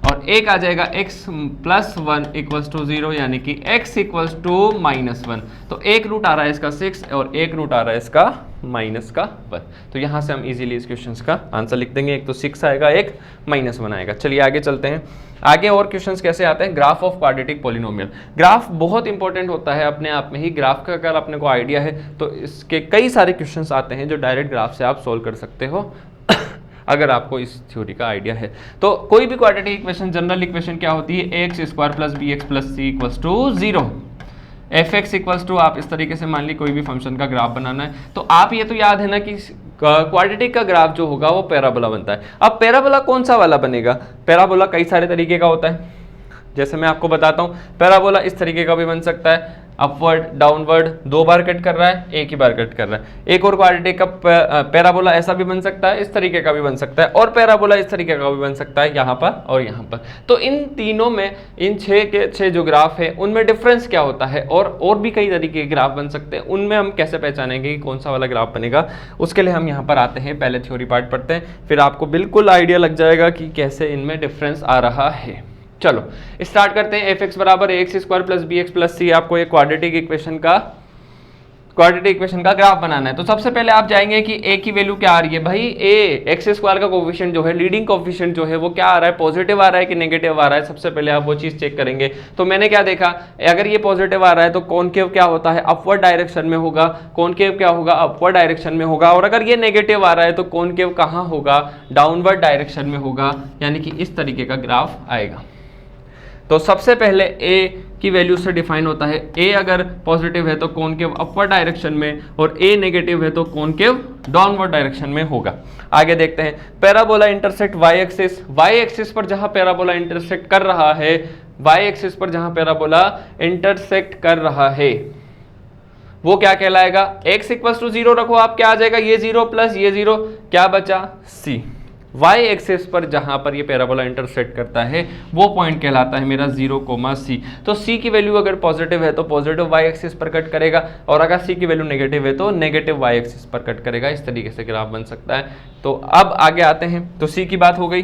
S1: और एक आ जाएगा x प्लस 1 इक्वल्स टू 0, यानी कि x इक्वल्स टू -1। तो एक रूट आ रहा है इसका 6 और एक रूट आ रहा है इसका -1। तो यहाँ से हम इजीली इस क्वेश्चन का आंसर लिख देंगे, एक तो 6 आएगा, एक -1 आएगा। चलिए आगे चलते हैं। आगे और क्वेश्चंस कैसे आते हैं, graph of quadratic polynomial. Graph बहुत इंपॉर्टेंट होता है अपने आप में ही। ग्राफ का अगर अपने को आइडिया है तो इसके कई सारे क्वेश्चंस आते हैं जो डायरेक्ट ग्राफ से आप सोल्व कर सकते हो अगर आपको इस थ्योरी का आइडिया है। तो कोई भी क्वाड्रेटिक इक्वेशन, जनरल इक्वेशन क्या होती है, A x square plus B x plus C equals to 0। F x equals to, आप इस तरीके से मान ली कोई भी फंक्शन का ग्राफ बनाना है तो आप ये तो याद है ना कि क्वाड्रेटिक का ग्राफ जो होगा वो पैराबोला बनता है। अब पैराबोला कौन सा वाला बनेगा, पैराबोला कई सारे तरीके का होता है। जैसे मैं आपको बताता हूँ, पैराबोला इस तरीके का भी बन सकता है, अपवर्ड डाउनवर्ड, 2 बार कट कर रहा है, एक ही बार कट कर रहा है। एक और क्वाड्रेटिक का पैराबोला ऐसा भी बन सकता है, इस तरीके का भी बन सकता है, और पैराबोला इस तरीके का भी बन सकता है, यहाँ पर और यहाँ पर। तो इन तीनों में, इन 6 के 6 जो ग्राफ है उनमें डिफरेंस क्या होता है, और भी कई तरीके के ग्राफ बन सकते हैं। उनमें हम कैसे पहचानेंगे कि कौन सा वाला ग्राफ बनेगा, उसके लिए हम यहाँ पर आते हैं। पहले थ्योरी पार्ट पढ़ते हैं, फिर आपको बिल्कुल आइडिया लग जाएगा कि कैसे इनमें डिफरेंस आ रहा है। चलो स्टार्ट करते हैं। एफ एक्स बराबर a x square plus B x plus c, आपको एक क्वाड्रेटिक इक्वेशन का ग्राफ बनाना है। तो सबसे पहले आप जाएंगे कि ए की वैल्यू क्या आ रही है। भाई ए एक्स स्क्वायर का कोफिशिएंट जो है, लीडिंग कोफिशिएंट जो है वो क्या आ रहा है, पॉजिटिव आ रहा है कि नेगेटिव आ रहा है। सबसे पहले आप वो चीज चेक करेंगे। तो मैंने क्या देखा, अगर ये पॉजिटिव आ रहा है तो कॉनकेव क्या होता है, अपवर्ड डायरेक्शन में होगा। कॉनकेव क्या होगा, अपवर्ड डायरेक्शन में होगा। और अगर ये नेगेटिव आ रहा है तो कॉनकेव कहाँ होगा, डाउनवर्ड डायरेक्शन में होगा। यानी कि इस तरीके का ग्राफ आएगा। तो सबसे पहले ए की वैल्यू से डिफाइन होता है, ए अगर पॉजिटिव है तो कॉनकेव अपवर्ड डायरेक्शन में, और ए नेगेटिव है तो कॉनकेव डाउनवर्ड डायरेक्शन में होगा। आगे देखते हैं, parabola intersect y axis. Y axis पर जहां पैराबोला इंटरसेक्ट कर रहा है, वाई एक्सिस पर जहां पैराबोला इंटरसेक्ट कर रहा है वो क्या कहलाएगा, x इक्वल्स टू 0 रखो आप, क्या आ जाएगा, ये 0 प्लस ये 0, क्या बचा, c। y एक्सिस पर जहां पर ये पैराबोला इंटरसेक्ट करता है वो पॉइंट कहलाता है मेरा 0, c। तो c की वैल्यू अगर पॉजिटिव है तो पॉजिटिव y एक्सिस पर कट करेगा, और अगर c की वैल्यू नेगेटिव है तो नेगेटिव y एक्सिस पर कट करेगा। इस तरीके से ग्राफ बन सकता है। तो अब आगे आते हैं, तो c की बात हो गई।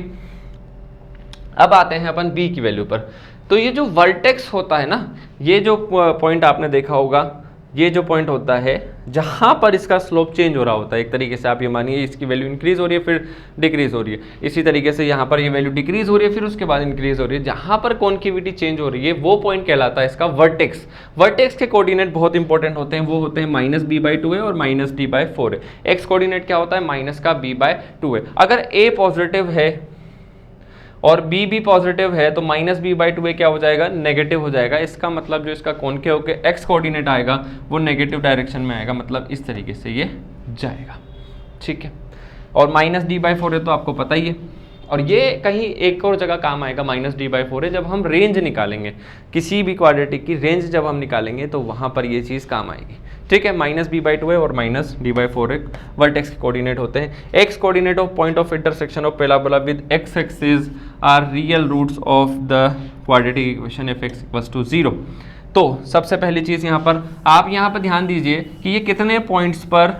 S1: अब आते हैं अपन b की वैल्यू पर। तो ये जो वर्टेक्स होता है ना, ये जो पॉइंट आपने देखा होगा, ये जो पॉइंट होता है जहां पर इसका स्लोप चेंज हो रहा होता है, एक तरीके से आप ये मानिए इसकी वैल्यू इंक्रीज हो रही है फिर डिक्रीज हो रही है, इसी तरीके से यहाँ पर ये वैल्यू डिक्रीज हो रही है फिर उसके बाद इंक्रीज हो रही है। जहां पर कॉन्केविटी चेंज हो रही है वो पॉइंट कहलाता है इसका वर्टेक्स। वर्टेक्स के कोऑर्डिनेट बहुत इंपॉर्टेंट होते हैं, वो होते हैं -b/2 है और -d/4 है। एक्स कोऑर्डिनेट क्या होता है, माइनस का b/2 है। अगर a पॉजिटिव है और b भी पॉजिटिव है तो -b/2 क्या हो जाएगा, नेगेटिव हो जाएगा। इसका मतलब जो इसका कॉनकेव के x कोऑर्डिनेट आएगा वो नेगेटिव डायरेक्शन में आएगा, मतलब इस तरीके से ये जाएगा, ठीक है। और -d/4 है तो आपको पता ही है। और ये कहीं एक और जगह काम आएगा, -d/4 है, जब हम रेंज निकालेंगे, किसी भी क्वाड्रेटिक की रेंज जब हम निकालेंगे तो वहाँ पर ये चीज़ काम आएगी, ठीक है। -b/2 है और -d/4 है, वर्टेक्स के कोऑर्डिनेट होते हैं। X coordinate of point of intersection of parabola with x axis are real roots of the quadratic equation f x equals to 0। तो सबसे पहली चीज़ यहाँ पर आप यहाँ पर ध्यान दीजिए कि ये कितने पॉइंट्स पर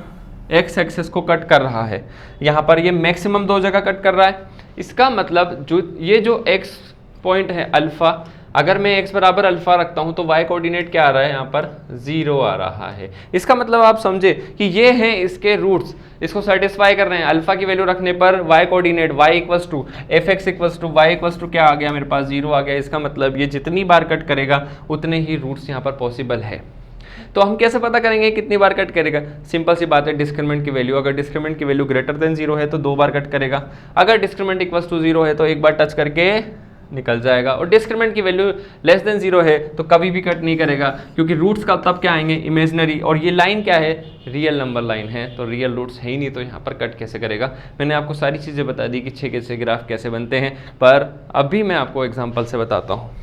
S1: एक्स एक्सिस को कट कर रहा है। यहाँ पर ये मैक्सिमम 2 जगह कट कर रहा है। इसका मतलब जो एक्स पॉइंट है अल्फा, अगर मैं x बराबर अल्फा रखता हूं तो y कोऑर्डिनेट क्या आ रहा है, यहाँ पर 0 आ रहा है। इसका मतलब आप समझे कि ये हैं इसके रूट्स, इसको सेटिस्फाई कर रहे हैं। अल्फा की वैल्यू रखने पर y coordinate y equals to f x equals to y equals to क्या आ गया, मेरे पास 0 आ गया। इसका मतलब ये जितनी बार कट करेगा उतने ही रूट्स यहाँ पर पॉसिबल है। तो हम कैसे पता करेंगे कितनी बार कट करेगा, सिंपल सी बात है, डिस्क्रिमिनेंट की वैल्यू, अगर डिस्क्रिमिनेंट की वैल्यू ग्रेटर देन 0 है तो 2 बार कट करेगा। अगर डिस्क्रिमिनेंट इक्वल्स टू 0 है तो 1 बार टच करके निकल जाएगा, और डिस्क्रिमिनेंट की वैल्यू लेस देन 0 है तो कभी भी कट नहीं करेगा, क्योंकि रूट्स का तब क्या आएंगे, इमेजिनरी, और ये लाइन क्या है, रियल नंबर लाइन है, तो रियल रूट्स है ही नहीं, तो यहाँ पर कट कैसे करेगा। मैंने आपको सारी चीज़ें बता दी कि 6 के 6 ग्राफ कैसे बनते हैं, पर अभी मैं आपको एग्जाम्पल से बताता हूँ।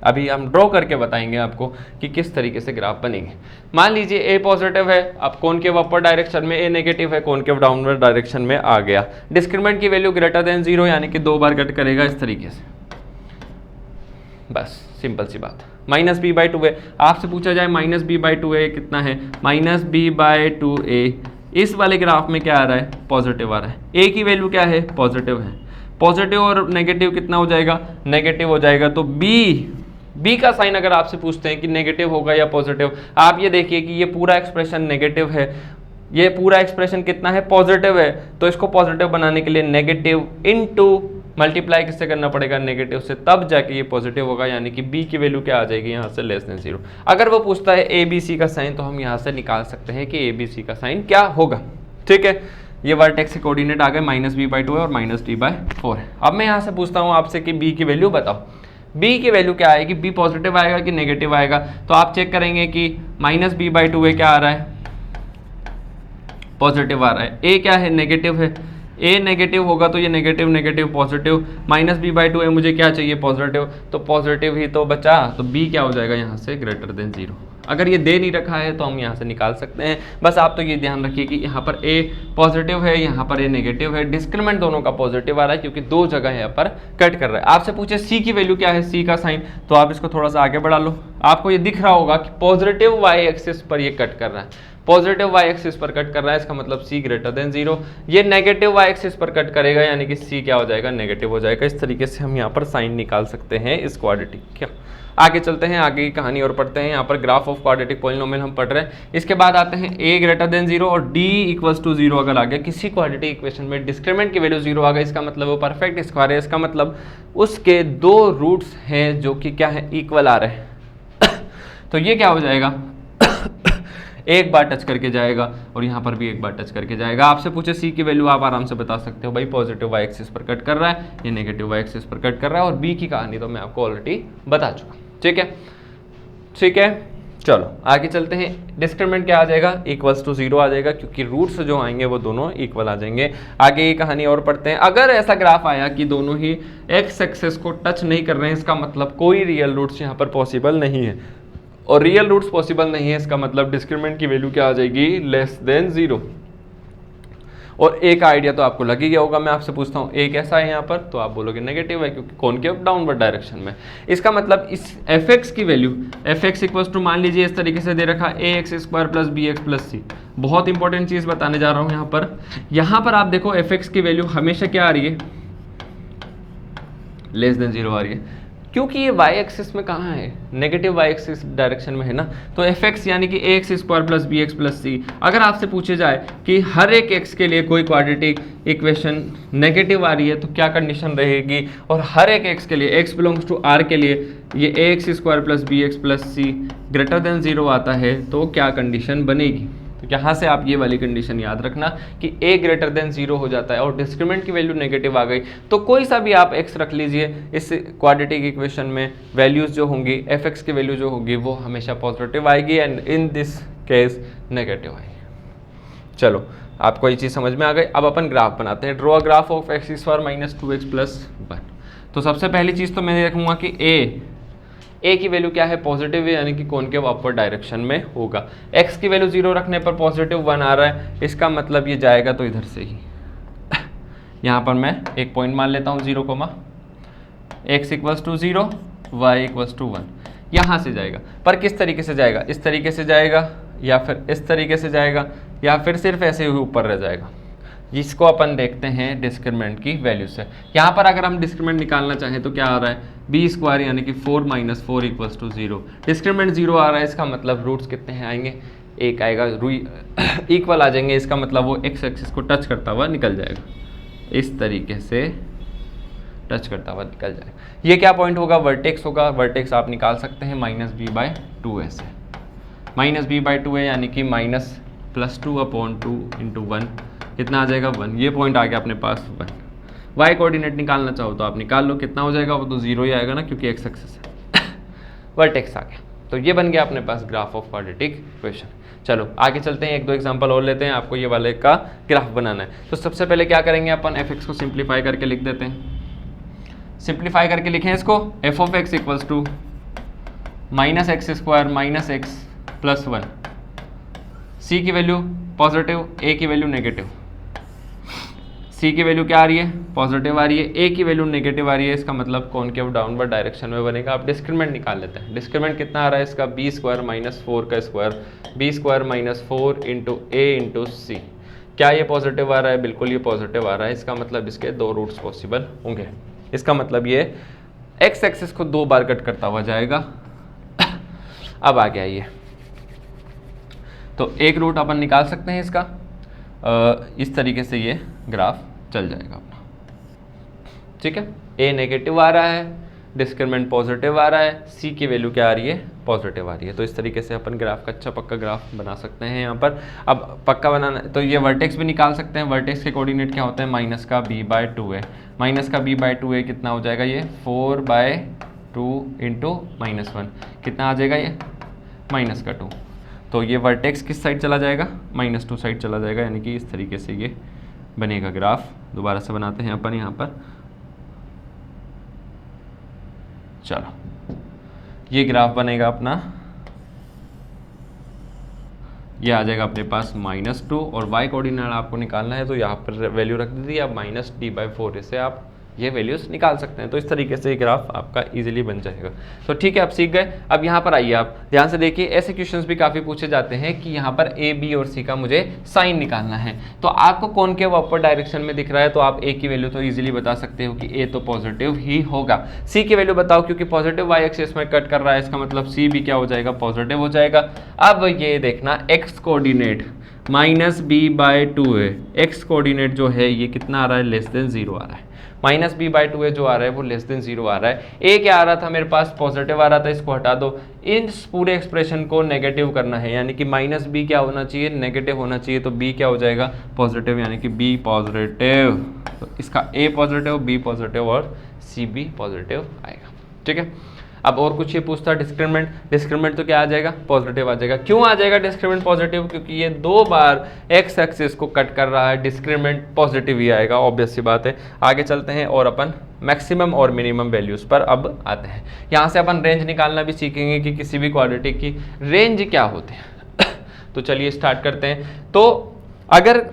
S1: अभी हम ड्रॉ करके बताएंगे आपको कि किस तरीके से ग्राफ बनेंगे। मान लीजिए ए पॉजिटिव है, अब कॉनकेव अपर डायरेक्शन में, ए नेगेटिव है, कॉनकेव डाउनवर्ड डायरेक्शन में आ गया। डिस्क्रिमिनेंट की वैल्यू ग्रेटर देन 0 यानी कि 2 बार कट करेगा इस तरीके से, बस सिंपल सी बात। -b/2 है, आपसे पूछा जाए -b/2 कितना है, -b/2 इस वाले ग्राफ में क्या आ रहा है, पॉजिटिव आ रहा है। ए की वैल्यू क्या है, पॉजिटिव है, पॉजिटिव और नेगेटिव कितना हो जाएगा, नेगेटिव हो जाएगा। तो बी का साइन अगर आपसे पूछते हैं कि नेगेटिव होगा या पॉजिटिव, आप ये देखिए कि ये पूरा एक्सप्रेशन नेगेटिव है, ये पूरा एक्सप्रेशन कितना है, पॉजिटिव है। तो इसको पॉजिटिव बनाने के लिए नेगेटिव इनटू मल्टीप्लाई किससे करना पड़ेगा, नेगेटिव से, तब जाके ये पॉजिटिव होगा, यानी कि बी की वैल्यू क्या आ जाएगी यहाँ से, लेस देन 0। अगर वो पूछता है ए बी सी का साइन, तो हम यहाँ से निकाल सकते हैं कि ए बी सी का साइन क्या होगा। ठीक है, ये वर्टेक्स के कोऑर्डिनेट आ गए, -b/2 है और -d/4 है। अब मैं यहाँ से पूछता हूँ आपसे कि बी की वैल्यू बताओ, बी की वैल्यू क्या आएगी, बी पॉजिटिव आएगा कि नेगेटिव आएगा। तो आप चेक करेंगे कि -b/2 है, क्या आ रहा है, पॉजिटिव आ रहा है। ए क्या है, नेगेटिव है, ए नेगेटिव होगा तो ये नेगेटिव नेगेटिव पॉजिटिव, -b/2 है, मुझे क्या चाहिए, पॉजिटिव, तो पॉजिटिव ही तो बचा, तो बी क्या हो जाएगा यहाँ से, ग्रेटर देन 0। अगर ये दे नहीं रखा है तो हम यहाँ से निकाल सकते हैं। बस आप तो ये ध्यान रखिए कि यहाँ पर ए पॉजिटिव है, यहाँ पर ए नेगेटिव है, डिस्क्रिमिनेंट दोनों का पॉजिटिव आ रहा है क्योंकि दो जगह यहाँ पर कट कर रहा है। आपसे पूछे सी की वैल्यू क्या है, सी का साइन, तो आप इसको थोड़ा सा आगे बढ़ा लो, आपको ये दिख रहा होगा कि पॉजिटिव वाई एक्सिस पर ये कट कर रहा है, पॉजिटिव वाई एक्सिस पर कट कर रहा है, इसका मतलब सी ग्रेटर देन 0। ये नेगेटिव वाई एक्सिस पर कट करेगा, यानी कि सी क्या हो जाएगा, नेगेटिव हो जाएगा। इस तरीके से हम यहाँ पर साइन निकाल सकते हैं इस क्वाड्रेटिक। क्या, आगे चलते हैं, आगे की कहानी और पढ़ते हैं। यहाँ पर ग्राफ ऑफ क्वाड्रेटिक पॉलिनोमियल हम पढ़ रहे हैं। इसके बाद आते हैं a ग्रेटर देन 0 और d इक्वल्स टू 0 अगर आ गया किसी क्वाड्रेटिक इक्वेशन में, डिस्क्रिमिनेंट की वैल्यू 0 आ गई, इसका मतलब वो परफेक्ट स्क्वायर है, इसका मतलब उसके दो रूट्स हैं जो कि क्या है, इक्वल आ रहे हैं। तो ये क्या हो जाएगा, एक बार टच करके जाएगा और यहाँ पर भी एक बार टच करके जाएगा। आपसे पूछे सी की वैल्यू, आप आराम से बता सकते हो भाई पॉजिटिव वाई एक्सिस पर कट कर रहा है, ये नेगेटिव वाई एक्सिस पर कट कर रहा है, और बी की कहानी तो मैं आपको ऑलरेडी बता चुका। ठीक है, ठीक है, चलो आगे चलते हैं। डिस्क्रिमिनेंट क्या आ जाएगा, इक्वल्स टू 0 आ जाएगा क्योंकि रूट्स जो आएंगे वो दोनों इक्वल आ जाएंगे। आगे की कहानी और पढ़ते हैं। अगर ऐसा ग्राफ आया कि दोनों ही एक्स एक्सिस को टच नहीं कर रहे हैं, इसका मतलब कोई रियल रूट्स यहाँ पर पॉसिबल नहीं है, और रियल रूट्स पॉसिबल नहीं है, इसका मतलब डिस्क्रिमिनेंट की वैल्यू क्या आ जाएगी, लेस देन 0। और ए का आइडिया तो आपको लग ही गया होगा। मैं आपसे पूछता हूँ ए कैसा है यहाँ पर, तो आप बोलोगे नेगेटिव है क्योंकि कॉनकेव डाउनवर्ड डायरेक्शन में। इसका मतलब इस एफ एक्स की value, f x equals to, मान लीजिए इस तरीके से दे रखा a x square plus B x plus c. बहुत इंपॉर्टेंट चीज़ बताने जा रहा हूँ यहाँ पर आप देखो एफ एक्स की वैल्यू हमेशा क्या आ रही है, लेस देन 0 आ रही है, क्योंकि ये y एक्सिस में कहाँ है, नेगेटिव y एक्सिस डायरेक्शन में है ना। तो एफ एक्स यानी कि a x square plus B x plus c, अगर आपसे पूछे जाए कि हर एक x के लिए कोई क्वाड्रेटिक इक्वेशन नेगेटिव आ रही है तो क्या कंडीशन रहेगी, और हर एक x के लिए, x बिलोंग्स टू r के लिए ये a x square plus B x plus c greater than 0 आता है तो क्या कंडीशन बनेगी। तो यहाँ से आप ये वाली कंडीशन याद रखना कि a ग्रेटर देन 0 हो जाता है और डिस्क्रिमिनेंट की वैल्यू नेगेटिव आ गई, तो कोई सा भी आप x रख लीजिए इस क्वाड्रेटिक इक्वेशन में, वैल्यूज जो होंगी एफ एक्स की वैल्यू जो होगी वो हमेशा पॉजिटिव आएगी and in this case negative आएगी। चलो आपको ये चीज़ समझ में आ गई। अब अपन ग्राफ बनाते हैं। Draw graph of x square minus 2x plus 1। तो सबसे पहली चीज़ तो मैं देखूंगा कि ए की वैल्यू क्या है, पॉजिटिव है, यानी कि कॉनकेव अपवर्ड डायरेक्शन में होगा। x की वैल्यू 0 रखने पर पॉजिटिव 1 आ रहा है, इसका मतलब ये जाएगा तो इधर से ही। यहाँ पर मैं एक पॉइंट मान लेता हूँ 0, x equals to 0, y equals to 1, यहाँ से जाएगा। पर किस तरीके से जाएगा, इस तरीके से जाएगा या फिर इस तरीके से जाएगा या फिर सिर्फ ऐसे ही ऊपर रह जाएगा, जिसको अपन देखते हैं डिस्क्रिमिनेंट की वैल्यू से। यहाँ पर अगर हम डिस्क्रिमिनेंट निकालना चाहें तो क्या आ रहा है, बी स्क्वायर यानी कि 4 माइनस 4 इक्वल्स टू 0। डिस्क्रिमिनेंट 0 आ रहा है, इसका मतलब रूट्स कितने हैं आएंगे, एक आएगा, इक्वल आ जाएंगे, इसका मतलब वो एक्स एक्सिस को टच करता हुआ निकल जाएगा, इस तरीके से टच करता हुआ निकल जाएगा। ये क्या पॉइंट होगा, वर्टेक्स होगा। वर्टेक्स आप निकाल सकते हैं -b/2 ऐसे, -b/2 है यानी कि माइनस प्लस 2/2 इंटू 1 कितना आ जाएगा 1। ये पॉइंट आ गया अपने पास 1। वाई कोऑर्डिनेट निकालना चाहो तो आप निकाल लो, कितना हो जाएगा, वो तो 0 ही आएगा ना क्योंकि एक्स एक्सिस है। वर्टेक्स आ गया, तो ये बन गया अपने पास ग्राफ ऑफ क्वाड्रेटिक इक्वेशन। चलो आगे चलते हैं, एक दो एग्जांपल और लेते हैं, आपको ये वाले का ग्राफ बनाना है। तो सबसे पहले क्या करेंगे, अपन एफ एक्स को सिंप्लीफाई करके लिख देते हैं। सिंप्लीफाई करके लिखें इसको, F of X equals to minus X square minus x plus 1। C की वैल्यू पॉजिटिव, ए की वैल्यू नेगेटिव। सी की वैल्यू क्या आ रही है, पॉजिटिव आ रही है, ए की वैल्यू नेगेटिव आ रही है, इसका मतलब कॉनकेव डाउनवर्ड डायरेक्शन में बनेगा। आप डिस्क्रिमिनेंट निकाल लेते हैं। डिस्क्रिमिनेंट कितना आ रहा है इसका, बी स्क्वायर माइनस 4 का square, b square minus 4 into a into c. क्या ये पॉजिटिव आ रहा है? बिल्कुल ये पॉजिटिव आ रहा है। इसका मतलब इसके 2 रूट्स पॉसिबल होंगे। इसका मतलब ये एक्स एक्सिस को 2 बार कट करता हुआ जाएगा। अब आ गया ये, तो एक रूट अपन निकाल सकते हैं इसका। इस तरीके से ये ग्राफ चल जाएगा अपना, ठीक है। ए नेगेटिव आ रहा है, डिस्क्रिमिनेंट पॉजिटिव आ रहा है, सी की वैल्यू क्या आ रही है? पॉजिटिव आ रही है। तो इस तरीके से अपन ग्राफ का अच्छा पक्का ग्राफ बना सकते हैं यहाँ पर। अब पक्का बनाना तो ये वर्टेक्स भी निकाल सकते हैं। वर्टेक्स के कोऑर्डिनेट क्या होते हैं? माइनस का b/2 है। माइनस का b/2 है, कितना हो जाएगा ये? 4/2 इंटू -1, कितना आ जाएगा ये? माइनस का 2। तो ये वर्टेक्स किस साइड चला जाएगा? -2 साइड चला जाएगा, यानी कि इस तरीके से ये बनेगा ग्राफ। दोबारा से बनाते हैं अपन यहाँ पर। चलो ये ग्राफ बनेगा अपना, ये आ जाएगा अपने पास -2 और y कोऑर्डिनेट आपको निकालना है तो यहाँ पर वैल्यू रख दीजिए आप -d/4 से आप ये वैल्यूज निकाल सकते हैं। तो इस तरीके से ये ग्राफ आपका इजीली बन जाएगा। तो ठीक है, आप सीख गए। अब यहाँ पर आइए, आप ध्यान से देखिए, ऐसे क्वेश्चंस भी काफ़ी पूछे जाते हैं कि यहाँ पर a, b और c का मुझे साइन निकालना है। तो आपको कॉनकेव अपर डायरेक्शन में दिख रहा है तो आप a की वैल्यू तो ईजिली बता सकते हो कि a तो पॉजिटिव ही होगा। c की वैल्यू बताओ, क्योंकि पॉजिटिव y एक्सिस में कट कर रहा है, इसका मतलब c भी क्या हो जाएगा? पॉजिटिव हो जाएगा। अब ये देखना, x कोऑर्डिनेट -b/2 है। x कोऑर्डिनेट जो है ये कितना आ रहा है? <0 आ रहा है। -b/2 है जो आ रहा है वो <0 आ रहा है। a क्या आ रहा था मेरे पास? पॉजिटिव आ रहा था, इसको हटा दो। इस पूरे एक्सप्रेशन को नेगेटिव करना है, यानी कि -b क्या होना चाहिए? नेगेटिव होना चाहिए। तो b क्या हो जाएगा? पॉजिटिव, यानी कि b पॉजिटिव। तो इसका a पॉजिटिव, b पॉजिटिव और c भी पॉजिटिव आएगा, ठीक है। अब और कुछ ये पूछता है डिस्क्रिमिनेंट, डिस्क्रिमिनेंट तो क्या आ जाएगा? पॉजिटिव आ जाएगा। क्यों आ जाएगा डिस्क्रिमिनेंट पॉजिटिव? क्योंकि ये 2 बार एक्स एक्सिस को कट कर रहा है, डिस्क्रिमिनेंट पॉजिटिव ही आएगा, ऑब्वियस सी बात है। आगे चलते हैं और अपन मैक्सिमम और मिनिमम वैल्यूज पर अब आते हैं। यहाँ से अपन रेंज निकालना भी सीखेंगे कि किसी भी क्वाड्रेटिक की रेंज क्या होते हैं। तो चलिए स्टार्ट करते हैं। तो अगर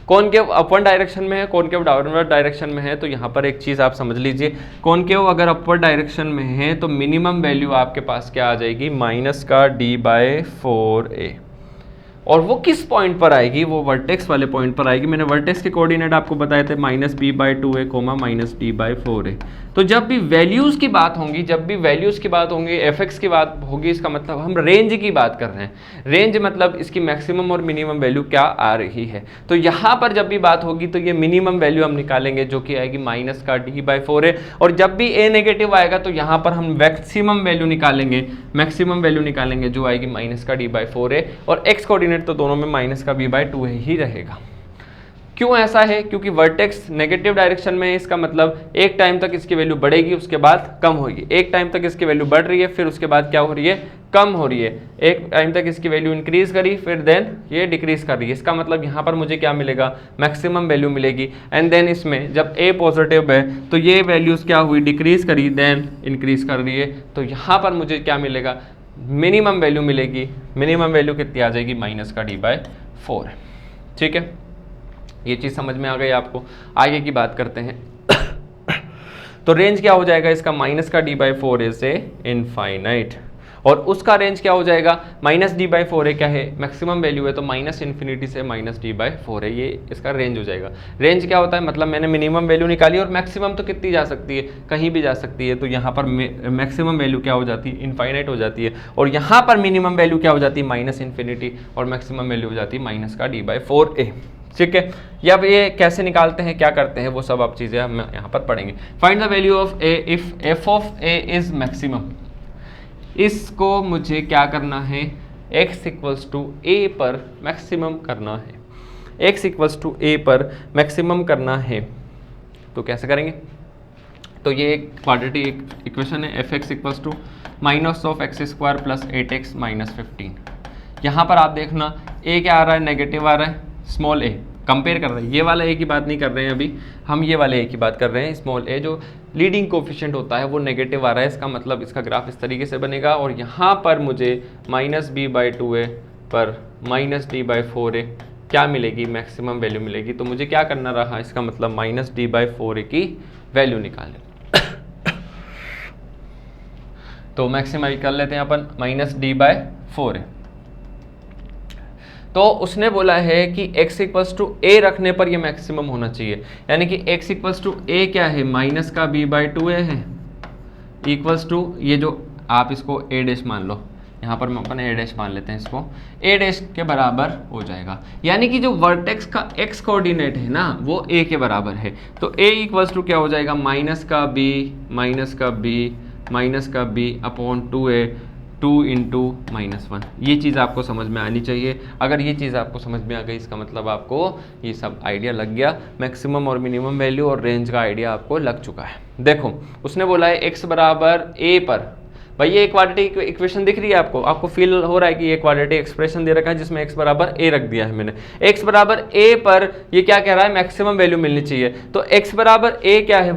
S1: कॉनकेव अपवर्ड डायरेक्शन में है, कॉनकेव डाउनवर्ड डायरेक्शन में है, तो यहाँ पर एक चीज़ आप समझ लीजिए, कॉनकेव अगर अपवर्ड डायरेक्शन में है तो मिनिमम वैल्यू आपके पास क्या आ जाएगी? -d/4a। और वो किस पॉइंट पर आएगी? वो वर्टेक्स वाले पॉइंट पर आएगी। मैंने वर्टेक्स के कोऑर्डिनेट आपको बताए थे -b/2a, -d/4a। तो जब भी वैल्यूज़ की बात होंगी, fx की बात होगी, इसका मतलब हम रेंज की बात कर रहे हैं। रेंज मतलब इसकी मैक्सिमम और मिनिमम वैल्यू क्या आ रही है। तो यहाँ पर जब भी बात होगी तो ये मिनिमम वैल्यू हम निकालेंगे जो कि आएगी -d/4a। और जब भी a नेगेटिव आएगा तो यहाँ पर हम मैक्सिमम वैल्यू निकालेंगे जो आएगी -d/4a। और x कोऑर्डिनेट तो दोनों में -b/2 ही रहेगा। क्यों ऐसा है? क्योंकि वर्टेक्स नेगेटिव डायरेक्शन में है, इसका मतलब एक टाइम तक इसकी वैल्यू बढ़ेगी, उसके बाद कम होगी। एक टाइम तक इसकी वैल्यू बढ़ रही है, फिर उसके बाद क्या हो रही है? कम हो रही है। एक टाइम तक इसकी वैल्यू इंक्रीज करी, फिर देन ये डिक्रीज कर रही है। इसका मतलब यहाँ पर मुझे क्या मिलेगा? मैक्सिमम वैल्यू मिलेगी। एंड देन इसमें जब a पॉजिटिव है तो ये वैल्यूज क्या हुई? डिक्रीज करी, देन इंक्रीज कर रही है। तो यहाँ पर मुझे क्या मिलेगा? मिनिमम वैल्यू मिलेगी। मिनिमम वैल्यू कितनी आ जाएगी? -d/4। ठीक है, ये चीज़ समझ में आ गई आपको। आगे की बात करते हैं। तो रेंज क्या हो जाएगा इसका? -d/4a से इनफाइनाइट। और उसका रेंज क्या हो जाएगा? -d/4a क्या है? मैक्सिमम वैल्यू है, तो -∞ से -d/4a ये इसका रेंज हो जाएगा। रेंज क्या होता है? मतलब मैंने मिनिमम वैल्यू निकाली और मैक्सिमम तो कितनी जा सकती है? कहीं भी जा सकती है। तो यहाँ पर मैक्सिमम वैल्यू क्या हो जाती है? इनफाइनाइट हो जाती है। और यहाँ पर मिनिमम वैल्यू क्या हो जाती है? -∞, और मैक्सिमम वैल्यू हो जाती है -d/4a। ठीक है, अब ये कैसे निकालते हैं, क्या करते हैं, वो सब आप चीज़ें हम यहाँ पर पढ़ेंगे। Find the value of a if f of a is maximum. इसको मुझे क्या करना है? x = a पर मैक्सिमम करना है। x = a पर मैक्सिमम करना है। तो कैसे करेंगे? तो ये एक क्वाड्रेटिक इक्वेशन है, fx = -(x² + 8x - 15). यहाँ पर आप देखना a क्या आ रहा है? नेगेटिव आ रहा है, स्मॉल a कंपेयर कर रहे हैं। ये वाला a की बात नहीं कर रहे हैं अभी, हम ये वाले a की बात कर रहे हैं। स्मॉल a जो लीडिंग कोफिशिएंट होता है वो नेगेटिव आ रहा है, इसका मतलब इसका ग्राफ इस तरीके से बनेगा। और यहाँ पर मुझे -b/2a पर -d/4a क्या मिलेगी? मैक्सिमम वैल्यू मिलेगी। तो मुझे क्या करना रहा? इसका मतलब -d/4a की वैल्यू निकालें। तो मैक्सिमाइज कर लेते हैं अपन, -d/4a। तो उसने बोला है कि x इक्वल्स टू ए रखने पर ये मैक्सिमम होना चाहिए, यानी कि x इक्वल्स टू ए क्या है, माइनस का b/2a है, इक्वल्स टू ये जो आप इसको a डैश मान लो, यहाँ पर अपन a डैश मान लेते हैं इसको, a डैश के बराबर हो जाएगा, यानी कि जो वर्टेक्स का x कोऑर्डिनेट है ना वो a के बराबर है। तो a इक्वल्स टू क्या हो जाएगा, माइनस का b अपॉन 2a, 2 इंटू -1। ये चीज़ आपको समझ में आनी चाहिए। अगर ये चीज़ आपको समझ में आ गई इसका मतलब आपको ये सब आइडिया लग गया, मैक्सिमम और मिनिमम वैल्यू और रेंज का आइडिया आपको लग चुका है। देखो उसने बोला है x बराबर a पर, भाई ये क्वाड्रेटिक इक्वेशन दिख रही है आपको फील हो रहा है कि ये क्वाड्रेटिक एक्सप्रेशन दे रखा है जिसमें x बराबर a रख दिया है मैंने। x बराबर a पर ये क्या कह रहा है, मैक्सिमम वैल्यू मिलनी चाहिए। तो x बराबर a क्या है,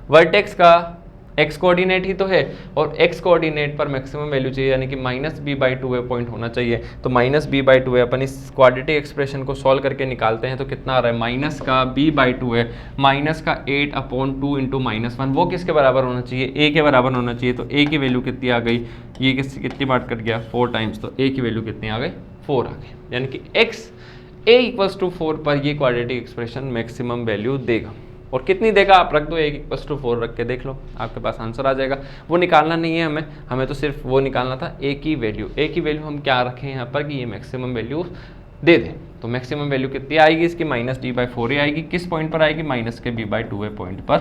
S1: वर्टेक्स का x कोऑर्डिनेट ही तो है, और x कोऑर्डिनेट पर मैक्सिमम वैल्यू चाहिए, यानी कि -b/2a पॉइंट होना चाहिए। तो -b/2a अपन इस क्वाड्रेटिक एक्सप्रेशन को सॉल्व करके निकालते हैं तो कितना आ रहा है, माइनस का b/2a माइनस का 8/2 इंटू -1, वो किसके बराबर होना चाहिए, a के बराबर होना चाहिए। तो a की वैल्यू कितनी आ गई, ये कितनी बार कट गया, 4 टाइम्स, तो a की वैल्यू कितनी आ गई, 4 आ गई, यानी कि a इक्वल्स टू 4 पर ये क्वाड्रेटिक एक्सप्रेशन मैक्सिमम वैल्यू देगा। और कितनी देगा आप रख दो, a इक्वल्स टू 4 रख के देख लो, आपके पास आंसर आ जाएगा। वो निकालना नहीं है हमें तो सिर्फ वो निकालना था a की वैल्यू हम क्या रखें यहाँ पर कि ये मैक्सिमम वैल्यू दे दे। तो मैक्सिमम वैल्यू कितनी आएगी इसकी, -d/4 ही आएगी। किस पॉइंट पर आएगी, माइनस के b/2a पॉइंट पर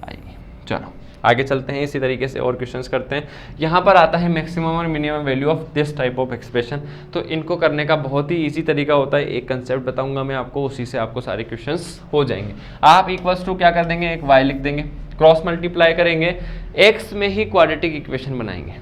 S1: आएगी। चलो आगे चलते हैं, इसी तरीके से और क्वेश्चंस करते हैं। यहाँ पर आता है मैक्सिमम और minimum value of this type of expression. तो इनको करने का बहुत ही इजी तरीका होता है, एक कंसेप्ट बताऊंगा मैं आपको, उसी से आपको सारे क्वेश्चंस हो जाएंगे। आप इक्वल्स टू क्या कर देंगे, एक y लिख देंगे, क्रॉस मल्टीप्लाई करेंगे, x में ही क्वाड्रेटिक इक्वेशन बनाएंगे,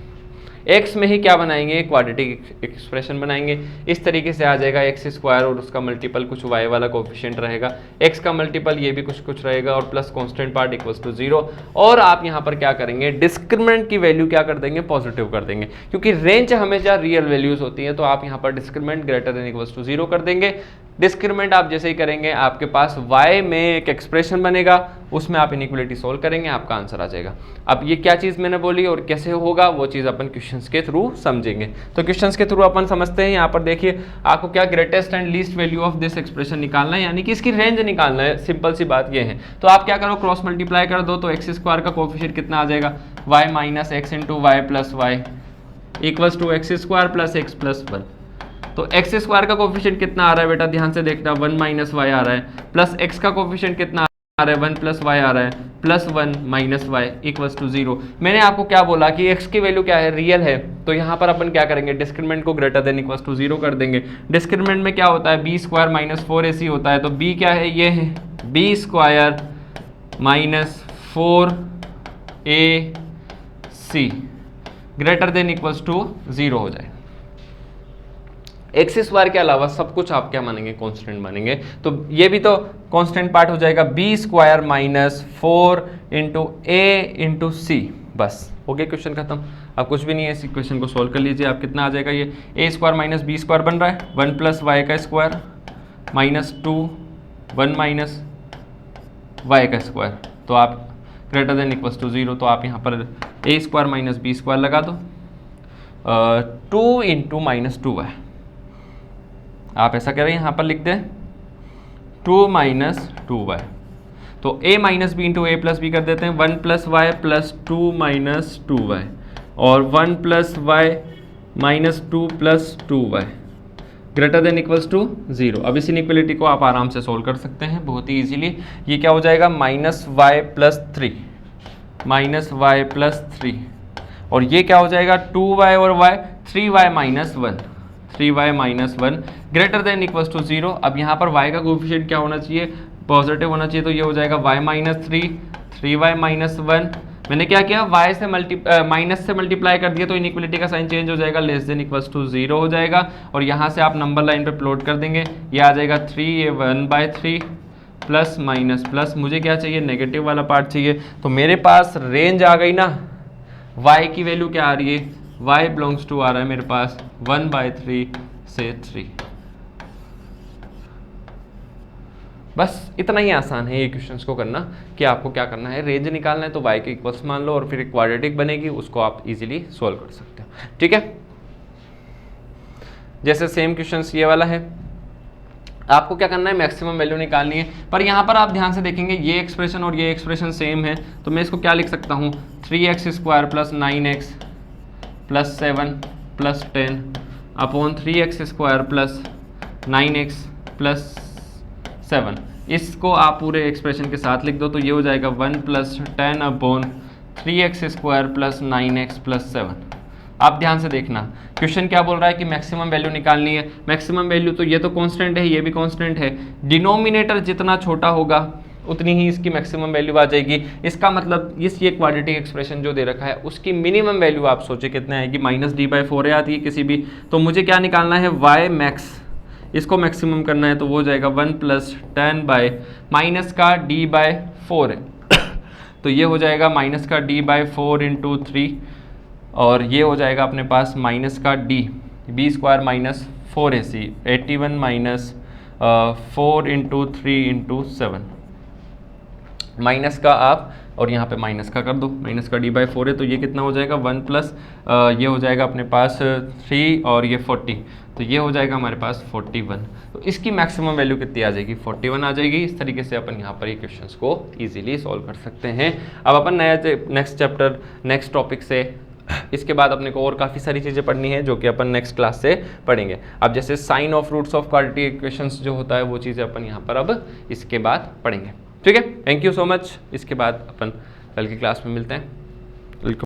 S1: x में ही क्या बनाएंगे, क्वाड्रेटिक एक्सप्रेशन बनाएंगे। इस तरीके से आ जाएगा x² और उसका मल्टीपल कुछ y वाला कोफिशिएंट रहेगा, x का मल्टीपल ये भी कुछ रहेगा, और plus constant part equals to 0। और आप यहाँ पर क्या करेंगे, डिस्क्रिमिनेंट की वैल्यू क्या कर देंगे, पॉजिटिव कर देंगे, क्योंकि रेंज हमेशा रियल वैल्यूज होती है। तो आप यहाँ पर discriminant greater than equals to 0 कर देंगे। डिस्क्रिमिनेंट आप जैसे ही करेंगे आपके पास y में एक एक्सप्रेशन बनेगा, उसमें आप इनइक्वालिटी सोल्व करेंगे, आपका आंसर आ जाएगा। अब ये क्या चीज़ मैंने बोली और कैसे होगा वो चीज़ अपन क्वेश्चंस के थ्रू समझेंगे। तो क्वेश्चंस के थ्रू अपन समझते हैं। यहाँ पर देखिए आपको क्या greatest and least value of this expression निकालना है, यानी कि इसकी रेंज निकालना है। सिंपल सी बात ये है। तो आप क्या करो, क्रॉस मल्टीप्लाई कर दो, तो x² का कोफिशिएंट कितना आ जाएगा, y minus x into y plus y equals to x² plus x plus 1। तो x² का कोफिशिएंट कितना आ रहा है बेटा, ध्यान से देखना, 1 माइनस वाई आ रहा है, प्लस x का कोफिशिएंट कितना आ रहा है, 1 प्लस वाई आ रहा है, plus 1 minus y equals to 0। मैंने आपको क्या बोला कि x की वैल्यू क्या है, रियल है। तो यहाँ पर अपन क्या करेंगे, डिस्क्रिमिनेंट को ग्रेटर देन इक्वल्स टू 0 कर देंगे। डिस्क्रिमिनेंट में क्या होता है, b² माइनस 4ac होता है। तो b क्या है, ये है b² minus 4ac greater than equals to 0 हो जाए। x² के अलावा सब कुछ आप क्या मानेंगे, कांस्टेंट मानेंगे। तो ये भी तो कांस्टेंट पार्ट हो जाएगा, b² minus 4 into a into c. बस हो गया, क्वेश्चन खत्म। अब कुछ भी नहीं है, इस इक्वेशन को सोल्व कर लीजिए। आप कितना आ जाएगा, ये a² माइनस b² बन रहा है, 1 प्लस वाई का स्क्वायर माइनस 2 1 माइनस वाई का स्क्वायर। तो आप ग्रेटर देन इक्वल्स टू 0, तो आप यहाँ पर a² माइनस b² लगा दो, 2 इंटू माइनस 2y। आप ऐसा करें, यहाँ पर लिख दें 2 माइनस 2y। तो a minus b into a plus b कर देते हैं, 1 plus Y plus 2 minus 2y, और 1 plus y minus 2 plus 2y greater than equals to 0। अब इस इनइक्वालिटी को आप आराम से सोल्व कर सकते हैं बहुत ही इजीली। ये क्या हो जाएगा, माइनस वाई प्लस 3 और ये क्या हो जाएगा, 2y और y 3y minus 1 greater than equals to 0। अब यहाँ पर y का कोफिशिएंट क्या होना चाहिए, पॉजिटिव होना चाहिए। तो ये हो जाएगा y माइनस 3y माइनस 1। मैंने क्या किया, y से माइनस से मल्टीप्लाई कर दिया, तो इनइक्वालिटी का साइन चेंज हो जाएगा, लेस देन इक्वल्स टू 0 हो जाएगा। और यहाँ से आप नंबर लाइन पे प्लॉट कर देंगे, ये आ जाएगा 3, ये 1/3 प्लस माइनस प्लस, मुझे क्या चाहिए, नेगेटिव वाला पार्ट चाहिए। तो मेरे पास रेंज आ गई ना, y की वैल्यू क्या आ रही है, y बिलोंग्स टू आ रहा है मेरे पास 1/3 से 3। बस इतना ही आसान है ये क्वेश्चंस को करना, कि आपको क्या करना है, रेंज निकालना है। तो y के इक्वल्स मान लो और फिर एक क्वाड्रेटिक बनेगी, उसको आप इजीली सोल्व कर सकते हो। ठीक है। जैसे सेम क्वेश्चन ये वाला है, आपको क्या करना है, मैक्सिमम वैल्यू निकालनी है। पर यहाँ पर आप ध्यान से देखेंगे ये एक्सप्रेशन और ये एक्सप्रेशन सेम है, तो मैं इसको क्या लिख सकता हूँ, 3x square plus 9x plus 7 plus 10 upon 3x square plus 9x plus 7। इसको आप पूरे एक्सप्रेशन के साथ लिख दो तो ये हो जाएगा 1 plus 10 upon 3x square plus 9x plus 7। आप ध्यान से देखना, क्वेश्चन क्या बोल रहा है कि मैक्सिमम वैल्यू निकालनी है। मैक्सिमम वैल्यू तो ये तो कांस्टेंट है, ये भी कांस्टेंट है, डिनोमिनेटर जितना छोटा होगा उतनी ही इसकी मैक्सिमम वैल्यू आ जाएगी। इसका मतलब इस ये क्वाड्रेटिक एक्सप्रेशन जो दे रखा है उसकी मिनिमम वैल्यू आप सोचे कितने आएगी, -d/4 आती है किसी भी, तो मुझे क्या निकालना है, y मैक्स, इसको मैक्सिमम करना है तो वो हो जाएगा 1 प्लस 10 बाय माइनस का d/4 है तो ये हो जाएगा माइनस का d/4 इंटू 3, और ये हो जाएगा अपने पास माइनस का b square minus 4ac 81 minus 4 into 3 into 7, minus का आप और यहाँ पे माइनस का कर दो, माइनस का d/4 है तो ये कितना हो जाएगा 1 प्लस ये हो जाएगा अपने पास 3 और ये 40, तो ये हो जाएगा हमारे पास 41। तो इसकी मैक्सिमम वैल्यू कितनी आ जाएगी, 41 आ जाएगी। इस तरीके से अपन यहाँ पर ये क्वेश्चंस को इजीली सॉल्व कर सकते हैं। अब अपन नेक्स्ट चैप्टर नेक्स्ट टॉपिक से इसके बाद अपने को और काफ़ी सारी चीज़ें पढ़नी है जो कि अपन नेक्स्ट क्लास से पढ़ेंगे। अब जैसे sign of roots of quadratic equations जो होता है वो चीज़ें अपन यहाँ पर अब इसके बाद पढ़ेंगे। ठीक है, थैंक यू सो मच। इसके बाद अपन कल की क्लास में मिलते हैं। वेलकम।